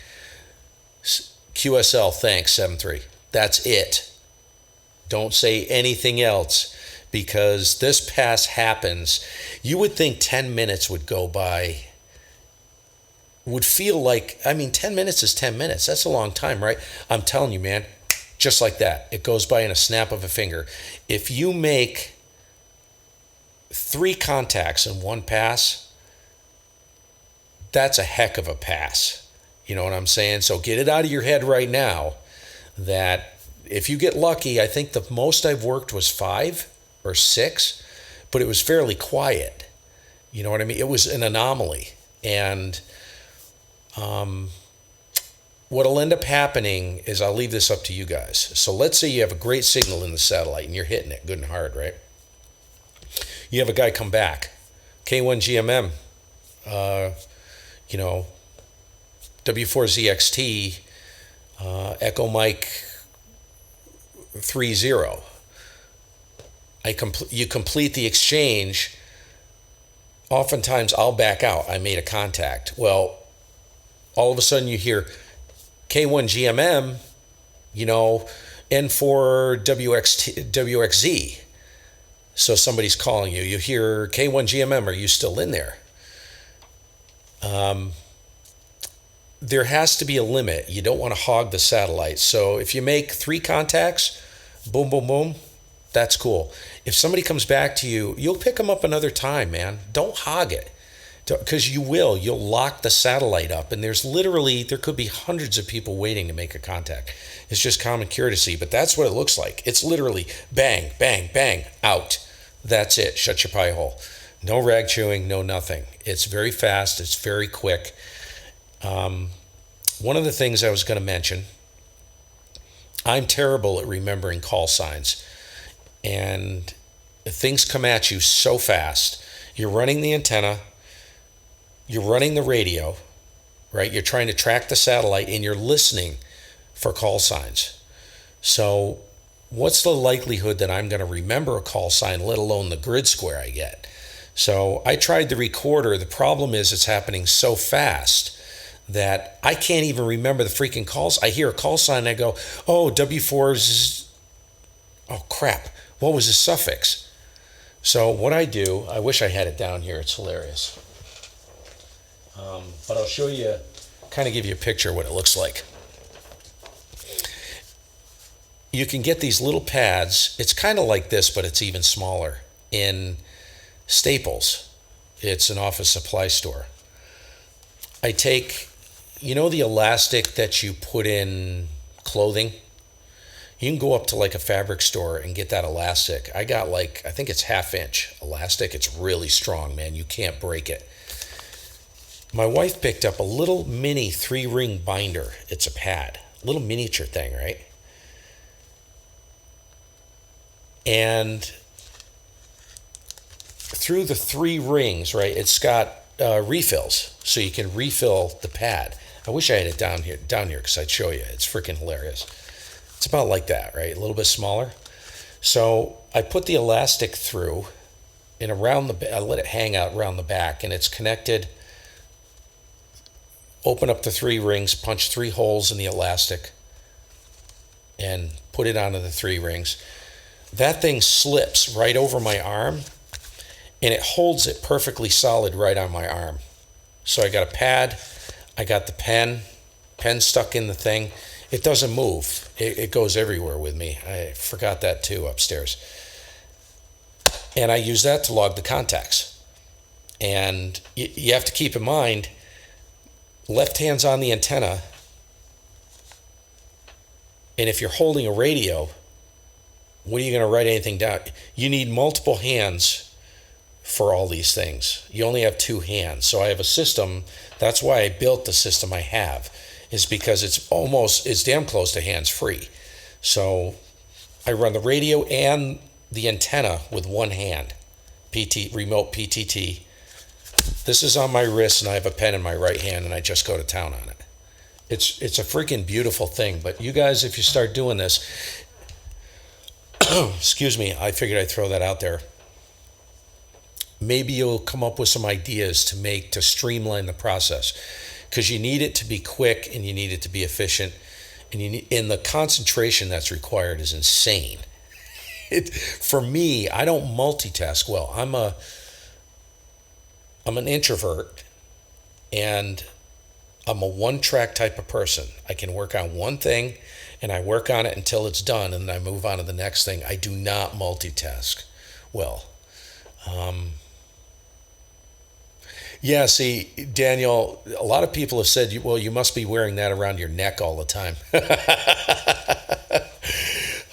QSL, thanks, 73. That's it. Don't say anything else, because this pass happens. You would think 10 minutes would go by. Would feel like, 10 minutes is 10 minutes. That's a long time, right? I'm telling you, man, just like that. It goes by in a snap of a finger. If you make 3 contacts in one pass, that's a heck of a pass. You know what I'm saying? So get it out of your head right now that if you get lucky, I think the most I've worked was 5 or 6, but it was fairly quiet. You know what I mean? It was an anomaly. And what'll end up happening is, I'll leave this up to you guys. So let's say you have a great signal in the satellite and you're hitting it good and hard, right? You have a guy come back. K1GMM, W4ZXT, Echo Mike 30. You complete the exchange. Oftentimes I'll back out. I made a contact. Well, all of a sudden you hear K1GMM, N4 WXZ. So somebody's calling you. You hear K1GMM, are you still in there? There has to be a limit. You don't want to hog the satellite. So if you make 3 contacts, boom, boom, boom, that's cool. If somebody comes back to you, you'll pick them up another time, man. Don't hog it. Because you will. You'll lock the satellite up. And there could be hundreds of people waiting to make a contact. It's just common courtesy. But that's what it looks like. It's literally bang, bang, bang, out. That's it. Shut your pie hole. No rag chewing, no nothing. It's very fast. It's very quick. One of the things I was going to mention, I'm terrible at remembering call signs. And things come at you so fast. You're running the antenna. You're running the radio, right? You're trying to track the satellite and you're listening for call signs. So what's the likelihood that I'm going to remember a call sign, let alone the grid square I get? So I tried the recorder. The problem is it's happening so fast that I can't even remember the freaking calls. I hear a call sign and I go, oh, W4's, oh crap, what was the suffix? So what I do, I wish I had it down here, it's hilarious. But I'll show you, kind of give you a picture of what it looks like. You can get these little pads, it's kind of like this, but it's even smaller, in Staples. It's an office supply store. I take, the elastic that you put in clothing? You can go up to like a fabric store and get that elastic. I got I think it's 1/2 inch elastic. It's really strong, man. You can't break it. My wife picked up a little mini 3-ring binder. It's a pad, little miniature thing, right? And through the 3 rings, right, it's got refills, so you can refill the pad. I wish I had it down here because I'd show you. It's freaking hilarious. It's about like that, right? A little bit smaller. So I put the elastic through and I let it hang out around the back, and it's connected. Open up the 3 rings, punch 3 holes in the elastic, and put it onto the 3 rings. That thing slips right over my arm, and it holds it perfectly solid right on my arm. So I got a pad, I got the pen stuck in the thing. It doesn't move. It goes everywhere with me. I forgot that too upstairs. And I use that to log the contacts. And you have to keep in mind, left hand's on the antenna, and if you're holding a radio, when are you going to write anything down? You need multiple hands for all these things. You only have 2 hands. So I have a system. That's why I built the system I have, is because it's damn close to hands-free. So I run the radio and the antenna with 1 hand, remote PTT. This is on my wrist, and I have a pen in my right hand, and I just go to town on it. It's a freaking beautiful thing. But you guys, if you start doing this, excuse me, I figured I'd throw that out there. Maybe you'll come up with some ideas to streamline the process, because you need it to be quick and you need it to be efficient, and the concentration that's required is insane. For me, I don't multitask well. I'm an introvert, and I'm a one-track type of person. I can work on one thing, and I work on it until it's done, and then I move on to the next thing. I do not multitask well. Yeah, see, Daniel, a lot of people have said, well, you must be wearing that around your neck all the time.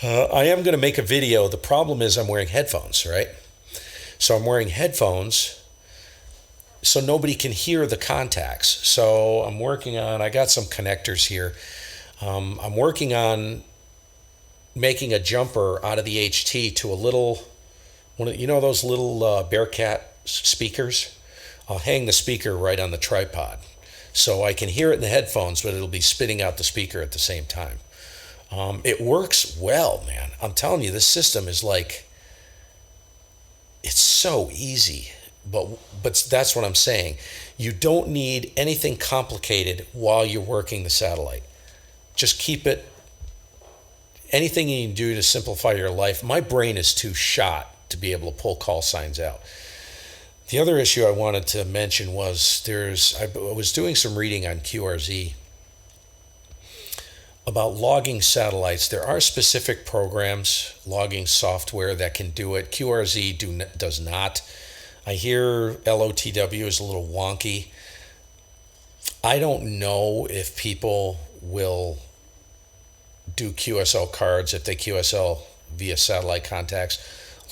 I am going to make a video. The problem is I'm wearing headphones, right? So I'm wearing headphones so nobody can hear the contacts. So I got some connectors here. I'm working on making a jumper out of the HT to a little, those little Bearcat speakers? I'll hang the speaker right on the tripod, so I can hear it in the headphones, but it'll be spitting out the speaker at the same time. It works well, man. I'm telling you, this system is it's so easy, but that's what I'm saying. You don't need anything complicated while you're working the satellite. Just keep it, anything you can do to simplify your life. My brain is too shot to be able to pull call signs out. The other issue I wanted to mention was I was doing some reading on QRZ about logging satellites. There are specific programs, logging software that can do it. QRZ does not. I hear LOTW is a little wonky. I don't know if people will do QSL cards if they QSL via satellite contacts.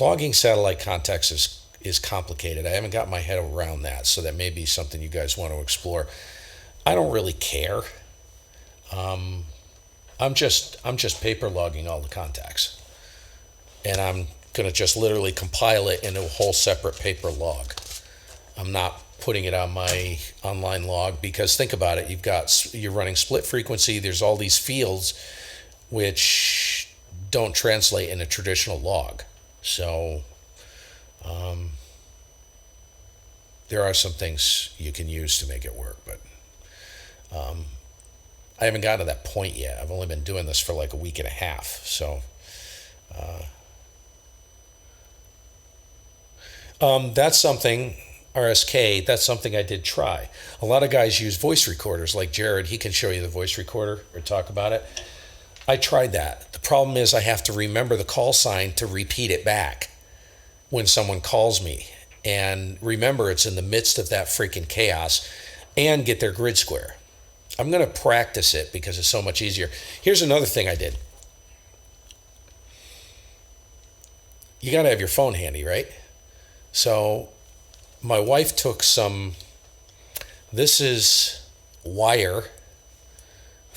Logging satellite contacts is complicated. I haven't got my head around that, so that may be something you guys want to explore. I don't really care. I'm just paper logging all the contacts, and I'm gonna just literally compile it into a whole separate paper log. I'm not putting it on my online log, because think about it. You're running split frequency. There's all these fields which don't translate in a traditional log. So there are some things you can use to make it work, but I haven't gotten to that point yet. I've only been doing this for like a week and a half. So that's something, RSK, that's something I did try. A lot of guys use voice recorders, like Jared. He can show you the voice recorder or talk about it. I tried that. The problem is I have to remember the call sign to repeat it back when someone calls me. And remember, it's in the midst of that freaking chaos, and get their grid square. I'm going to practice it because it's so much easier. Here's another thing I did. You got to have your phone handy, right? So my wife took this is wire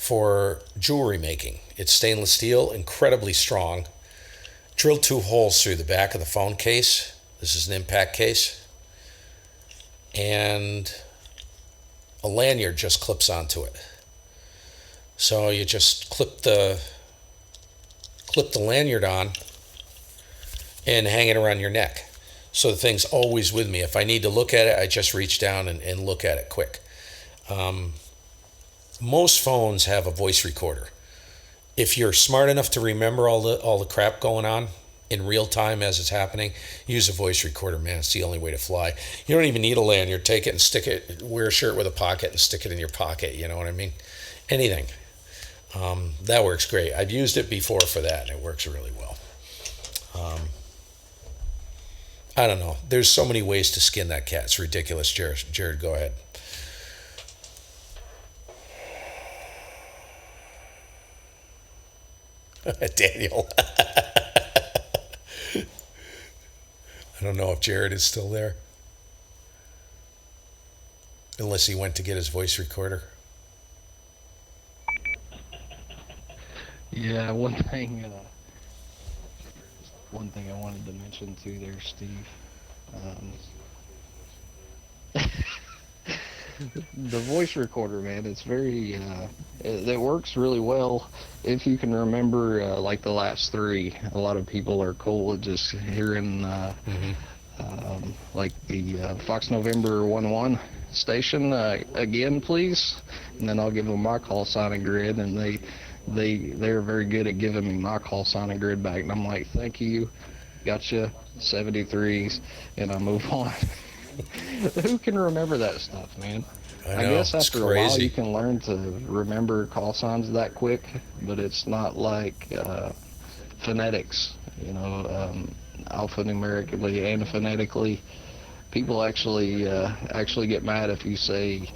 for jewelry making. It's stainless steel, incredibly strong. Drilled 2 holes through the back of the phone case. This is an impact case. And a lanyard just clips onto it. So you just clip the lanyard on and hang it around your neck. So the thing's always with me. If I need to look at it, I just reach down and look at it quick. Most phones have a voice recorder. If you're smart enough to remember all the crap going on in real time as it's happening, use a voice recorder, man. It's the only way to fly. You don't even need a lanyard. Take it and stick it, wear a shirt with a pocket and stick it in your pocket. You know what I mean? Anything. That works great. I've used it before for that, and it works really well. I don't know. There's so many ways to skin that cat. It's ridiculous. Jared, go ahead. Daniel. I don't know if Jared is still there. Unless he went to get his voice recorder. Yeah, one thing I wanted to mention too there, Steve. The voice recorder, man, it's very, it works really well if you can remember, like the last 3. A lot of people are cool at just hearing, like the Fox November 11 station, again, please. And then I'll give them my call sign and grid, and they're very good at giving me my call sign and grid back. And I'm like, thank you, gotcha, 73s, and I move on. Who can remember that stuff, man? I know, I guess it's after a while you can learn to remember call signs that quick, but it's not like phonetics, alphanumerically and phonetically. People actually get mad if you say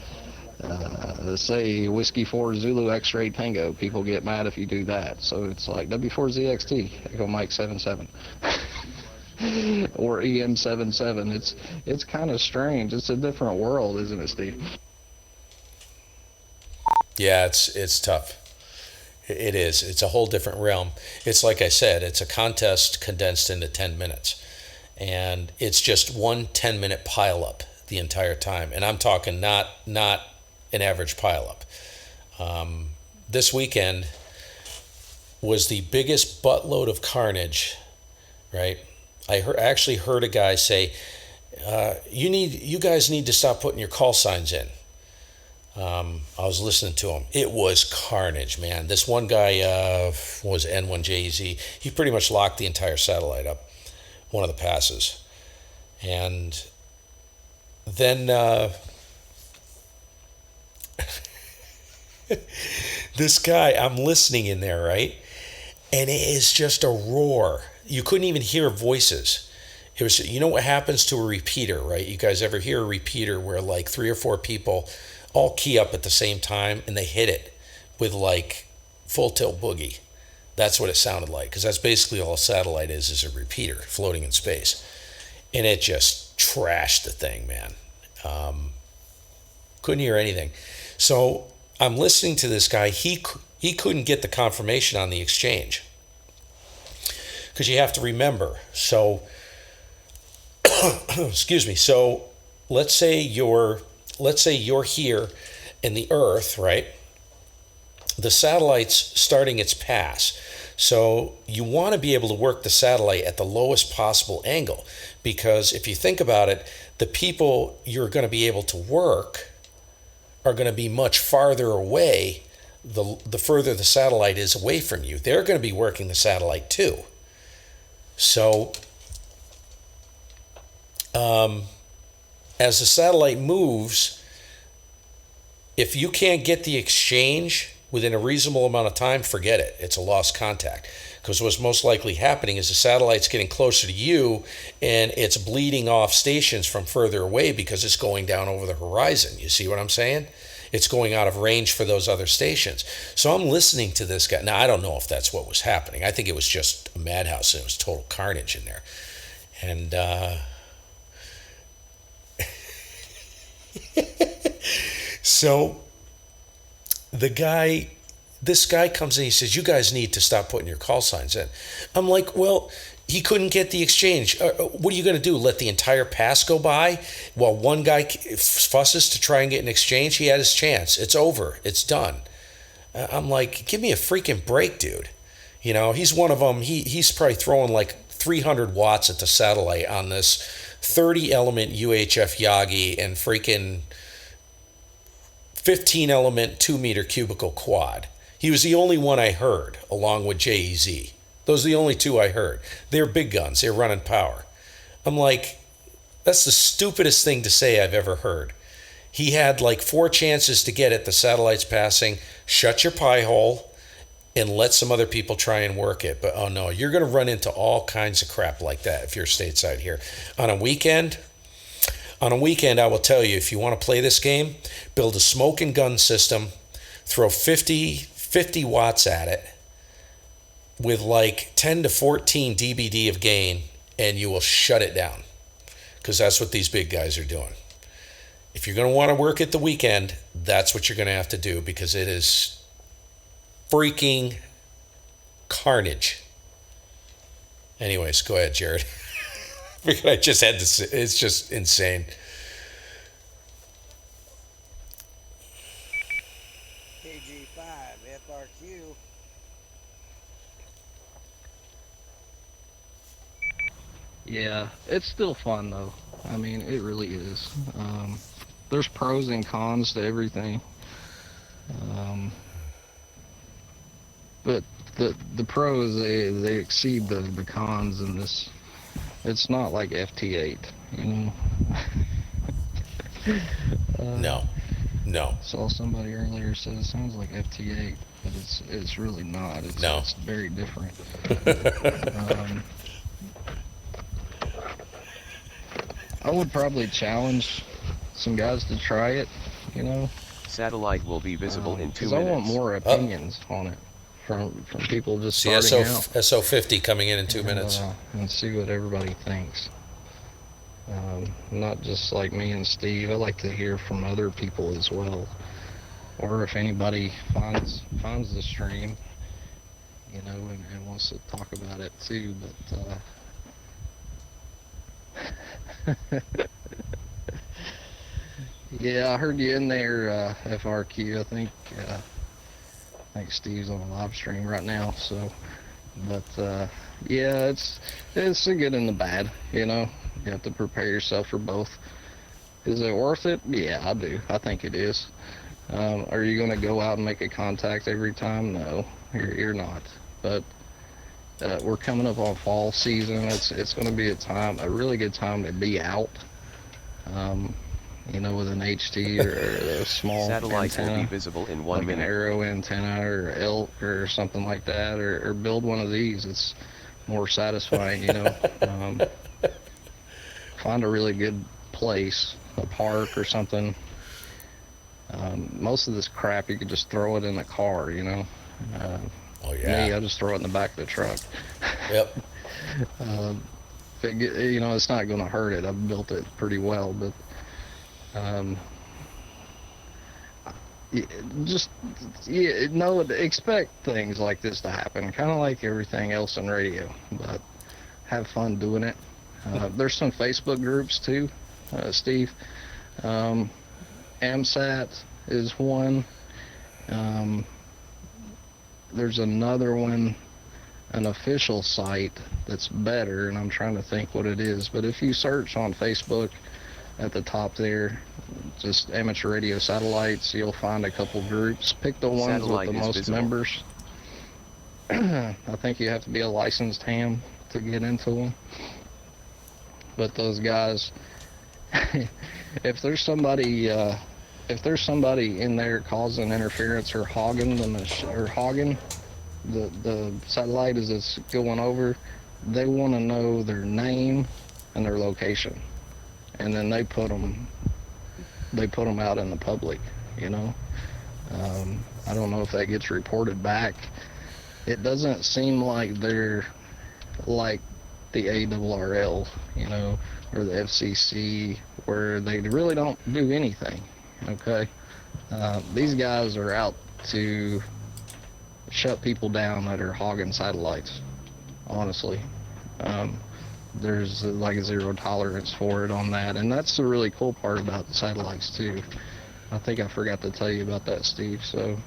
Whiskey 4 Zulu X-Ray Tango. People get mad if you do that. So it's like W4ZXT, Echo Mike 77. Or EM77. It's kind of strange. It's a different world, isn't it, Steve? Yeah, it's tough. It is. It's a whole different realm. It's like I said, it's a contest condensed into 10 minutes. And it's just one 10-minute pileup the entire time. And I'm talking not an average pileup. This weekend was the biggest buttload of carnage, right? I actually heard a guy say, you guys need to stop putting your call signs in. I was listening to him. It was carnage, man. This one guy was N1JZ. He pretty much locked the entire satellite up, one of the passes. And then this guy, I'm listening in there, right? And it is just a roar. You couldn't even hear voices. It was, you know what happens to a repeater, right? You guys ever hear a repeater where like 3 or 4 people all key up at the same time and they hit it with like full tilt boogie? That's what it sounded like, because that's basically all a satellite is a repeater floating in space. And it just trashed the thing, man. Couldn't hear anything. So I'm listening to this guy. He couldn't get the confirmation on the exchange, because you have to remember. So, excuse me. So let's say you're here in the Earth, right? The satellite's starting its pass. So you want to be able to work the satellite at the lowest possible angle, because if you think about it, the people you're going to be able to work are going to be much farther away. The further the satellite is away from you, they're going to be working the satellite too. So as the satellite moves, if you can't get the exchange within a reasonable amount of time, forget it. It's a lost contact. Because what's most likely happening is the satellite's getting closer to you and it's bleeding off stations from further away because it's going down over the horizon. You see what I'm saying? It's going out of range for those other stations. So I'm listening to this guy. Now, I don't know if that's what was happening. I think it was just a madhouse and it was total carnage in there. And so the guy this guy comes in, he says, you guys need to stop putting your call signs in. I'm like, well, he couldn't get the exchange. What are you going to do? Let the entire pass go by while one guy fusses to try and get an exchange? He had his chance. It's over. It's done. I'm like, give me a freaking break, dude. You know, he's one of them. He's probably throwing like 300 watts at the satellite on this 30 element UHF Yagi and freaking 15 element 2 meter cubicle quad. He was the only one I heard, along with JEZ. Those are the only two I heard. They're big guns. They're running power. I'm like, that's the stupidest thing to say I've ever heard. He had like 4 chances to get it. The satellite's passing. Shut your pie hole and let some other people try and work it. But oh no, you're going to run into all kinds of crap like that if you're stateside here. On a weekend, I will tell you, if you want to play this game, build a smoke and gun system, throw 50 watts at it, with like 10 to 14 dBd of gain, and you will shut it down, because that's what these big guys are doing. If you're going to want to work at the weekend, that's what you're going to have to do, because it is freaking carnage. Anyways, go ahead, Jared. I just had to say, it's just insane. KG5 FRQ. Yeah, it's still fun though. I mean, it really is. There's pros and cons to everything. But the pros, they exceed the cons in this. It's not like FT8, you know. No. Saw somebody earlier said it sounds like FT8, but it's really not. It's very different. I would probably challenge some guys to try it, you know. Satellite will be visible in 2 minutes. Because I want more opinions on it from people just starting out. SO50 coming in 2 minutes. And see what everybody thinks. Not just like me and Steve. I like to hear from other people as well. Or if anybody finds the stream, you know, and wants to talk about it too. But yeah, I heard you in there, FRQ. I think Steve's on a live stream right now. So, but yeah, it's the good and the bad. You know, you have to prepare yourself for both. Is it worth it? Yeah, I do. I think it is. Are you going to go out and make a contact every time? No, you're not. But we're coming up on fall season. It's going to be a really good time to be out. You know, with an HT or a small Satellites antenna, will be visible in 1 like minute. an arrow antenna or elk or something like that, or build one of these. It's more satisfying, you know. Find a really good place, a park or something. Most of this crap, you could just throw it in the car, you know. Oh yeah. Me, I just throw it in the back of the truck. Yep. You know, it's not going to hurt it. I've built it pretty well, but expect things like this to happen, kind of like everything else in radio, but have fun doing it. There's some Facebook groups too, Steve. AMSAT is one. There's another one, an official site that's better, and I'm trying to think what it is, but if you search on Facebook, at the top there, just amateur radio satellites, you'll find a couple groups. Pick the ones with the most members. I think you have to be a licensed ham to get into them. But those guys, if there's somebody in there causing interference or hogging the satellite as it's going over, they want to know their name and their location. And then they put them out in the public, you know. I don't know if that gets reported back. It doesn't seem like they're like the ARRL, you know, or the FCC, where they really don't do anything, okay. These guys are out to shut people down that are hogging satellites, honestly. Um, there's like a zero tolerance for it on that, and that's the really cool part about the satellites too. I think I forgot to tell you about that, Steve. So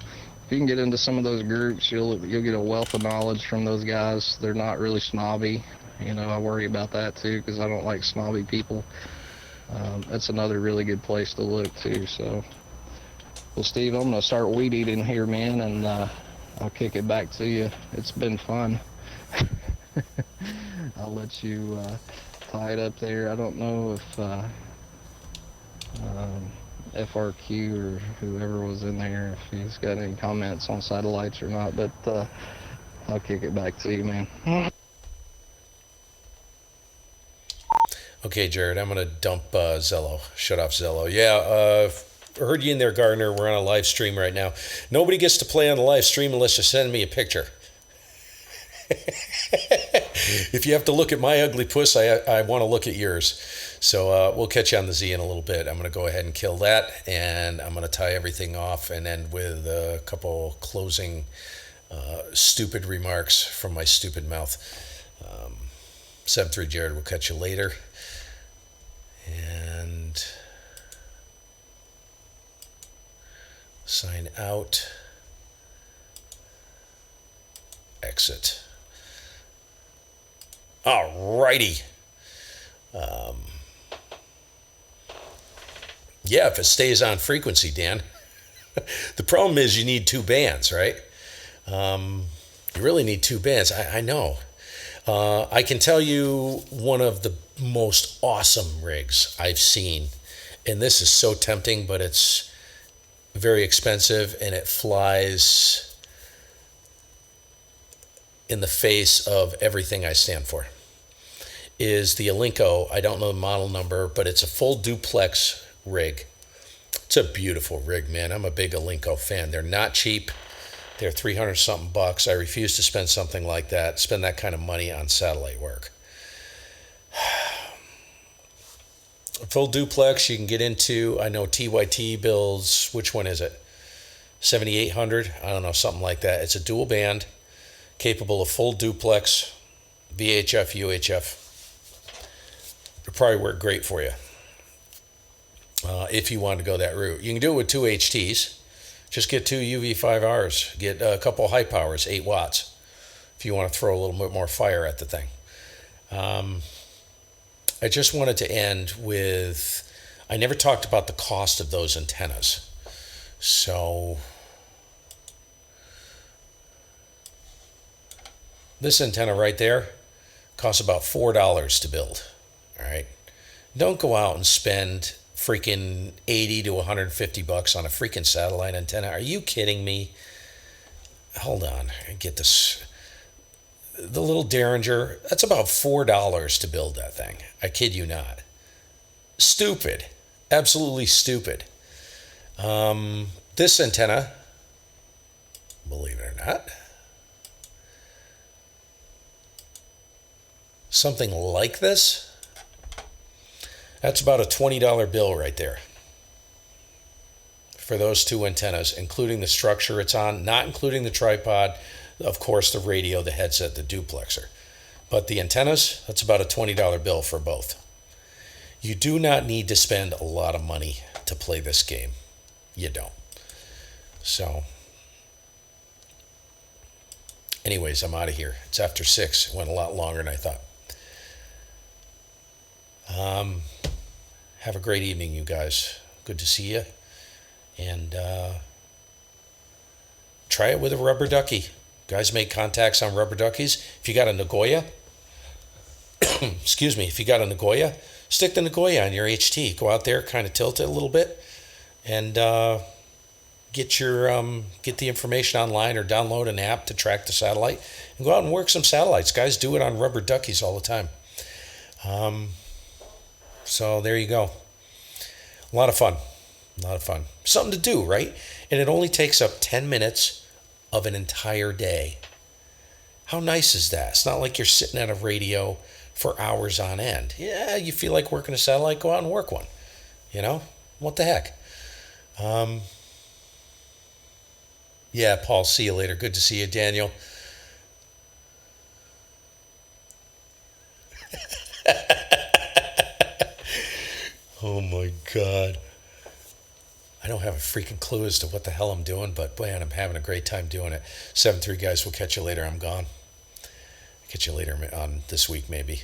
if you can get into some of those groups, you'll get a wealth of knowledge from those guys. They're not really snobby. You know, I worry about that too because I don't like snobby people. That's another really good place to look too. So, well, Steve, I'm gonna start weed eating here, man, and I'll kick it back to you. It's been fun. I'll let you tie it up there. I don't know if FRQ or whoever was in there, if he's got any comments on satellites or not, but I'll kick it back to you, man. Okay, Jared, I'm going to dump Zello. Shut off Zello. Yeah, heard you in there, Gardner. We're on a live stream right now. Nobody gets to play on the live stream unless you send me a picture. If you have to look at my ugly puss, I want to look at yours. So we'll catch you on the Z in a little bit. I'm going to go ahead and kill that, and I'm going to tie everything off and end with a couple closing stupid remarks from my stupid mouth. 7-3 Jared, we'll catch you later. And sign out. Exit. Alrighty. Yeah, if it stays on frequency, Dan. The problem is you need two bands, right? You really need two bands. I know. I can tell you one of the most awesome rigs I've seen, and this is so tempting, but it's very expensive, and it flies in the face of everything I stand for, is the Alinco. I don't know the model number, but it's a full duplex rig. It's a beautiful rig, man. I'm a big Alinco fan. They're not cheap. They're 300 something bucks. I refuse to spend something like that, spend that kind of money on satellite work. Full duplex, you can get into, I know TYT builds, which one is it? 7800? I don't know, something like that. It's a dual band, capable of full duplex, VHF, UHF. It'll probably work great for you if you want to go that route. You can do it with two HTs. Just get two UV5Rs. Get a couple high powers, 8 watts, if you want to throw a little bit more fire at the thing. I just wanted to end with, I never talked about the cost of those antennas. So this antenna right there costs about $4 to build. All right. Don't go out and spend freaking 80 to 150 bucks on a freaking satellite antenna. Are you kidding me? Hold on. I get this. The little Derringer, that's about $4 to build that thing. I kid you not. Stupid. Absolutely stupid. This antenna, believe it or not, something like this, that's about a $20 bill right there for those two antennas, including the structure it's on, not including the tripod, of course, the radio, the headset, the duplexer. But the antennas, that's about a $20 bill for both. You do not need to spend a lot of money to play this game. You don't. So, anyways, I'm out of here. It's after 6. It went a lot longer than I thought. Have a great evening, you guys. Good to see you. And try it with a rubber ducky. Guys make contacts on rubber duckies. If you got a Nagoya, excuse me, if you got a Nagoya, stick the Nagoya on your HT. Go out there, kind of tilt it a little bit, and get the information online or download an app to track the satellite and go out and work some satellites. Guys do it on rubber duckies all the time. So there you go. A lot of fun. Something to do, right? And it only takes up 10 minutes of an entire day. How nice is that? It's not like you're sitting at a radio for hours on end. Yeah, you feel like working a satellite, go out and work one. You know? What the heck? Yeah, Paul, see you later. Good to see you, Daniel. Oh my God. I don't have a freaking clue as to what the hell I'm doing, but man, I'm having a great time doing it. 7-3 guys, we'll catch you later. I'm gone. Catch you later on this week, maybe.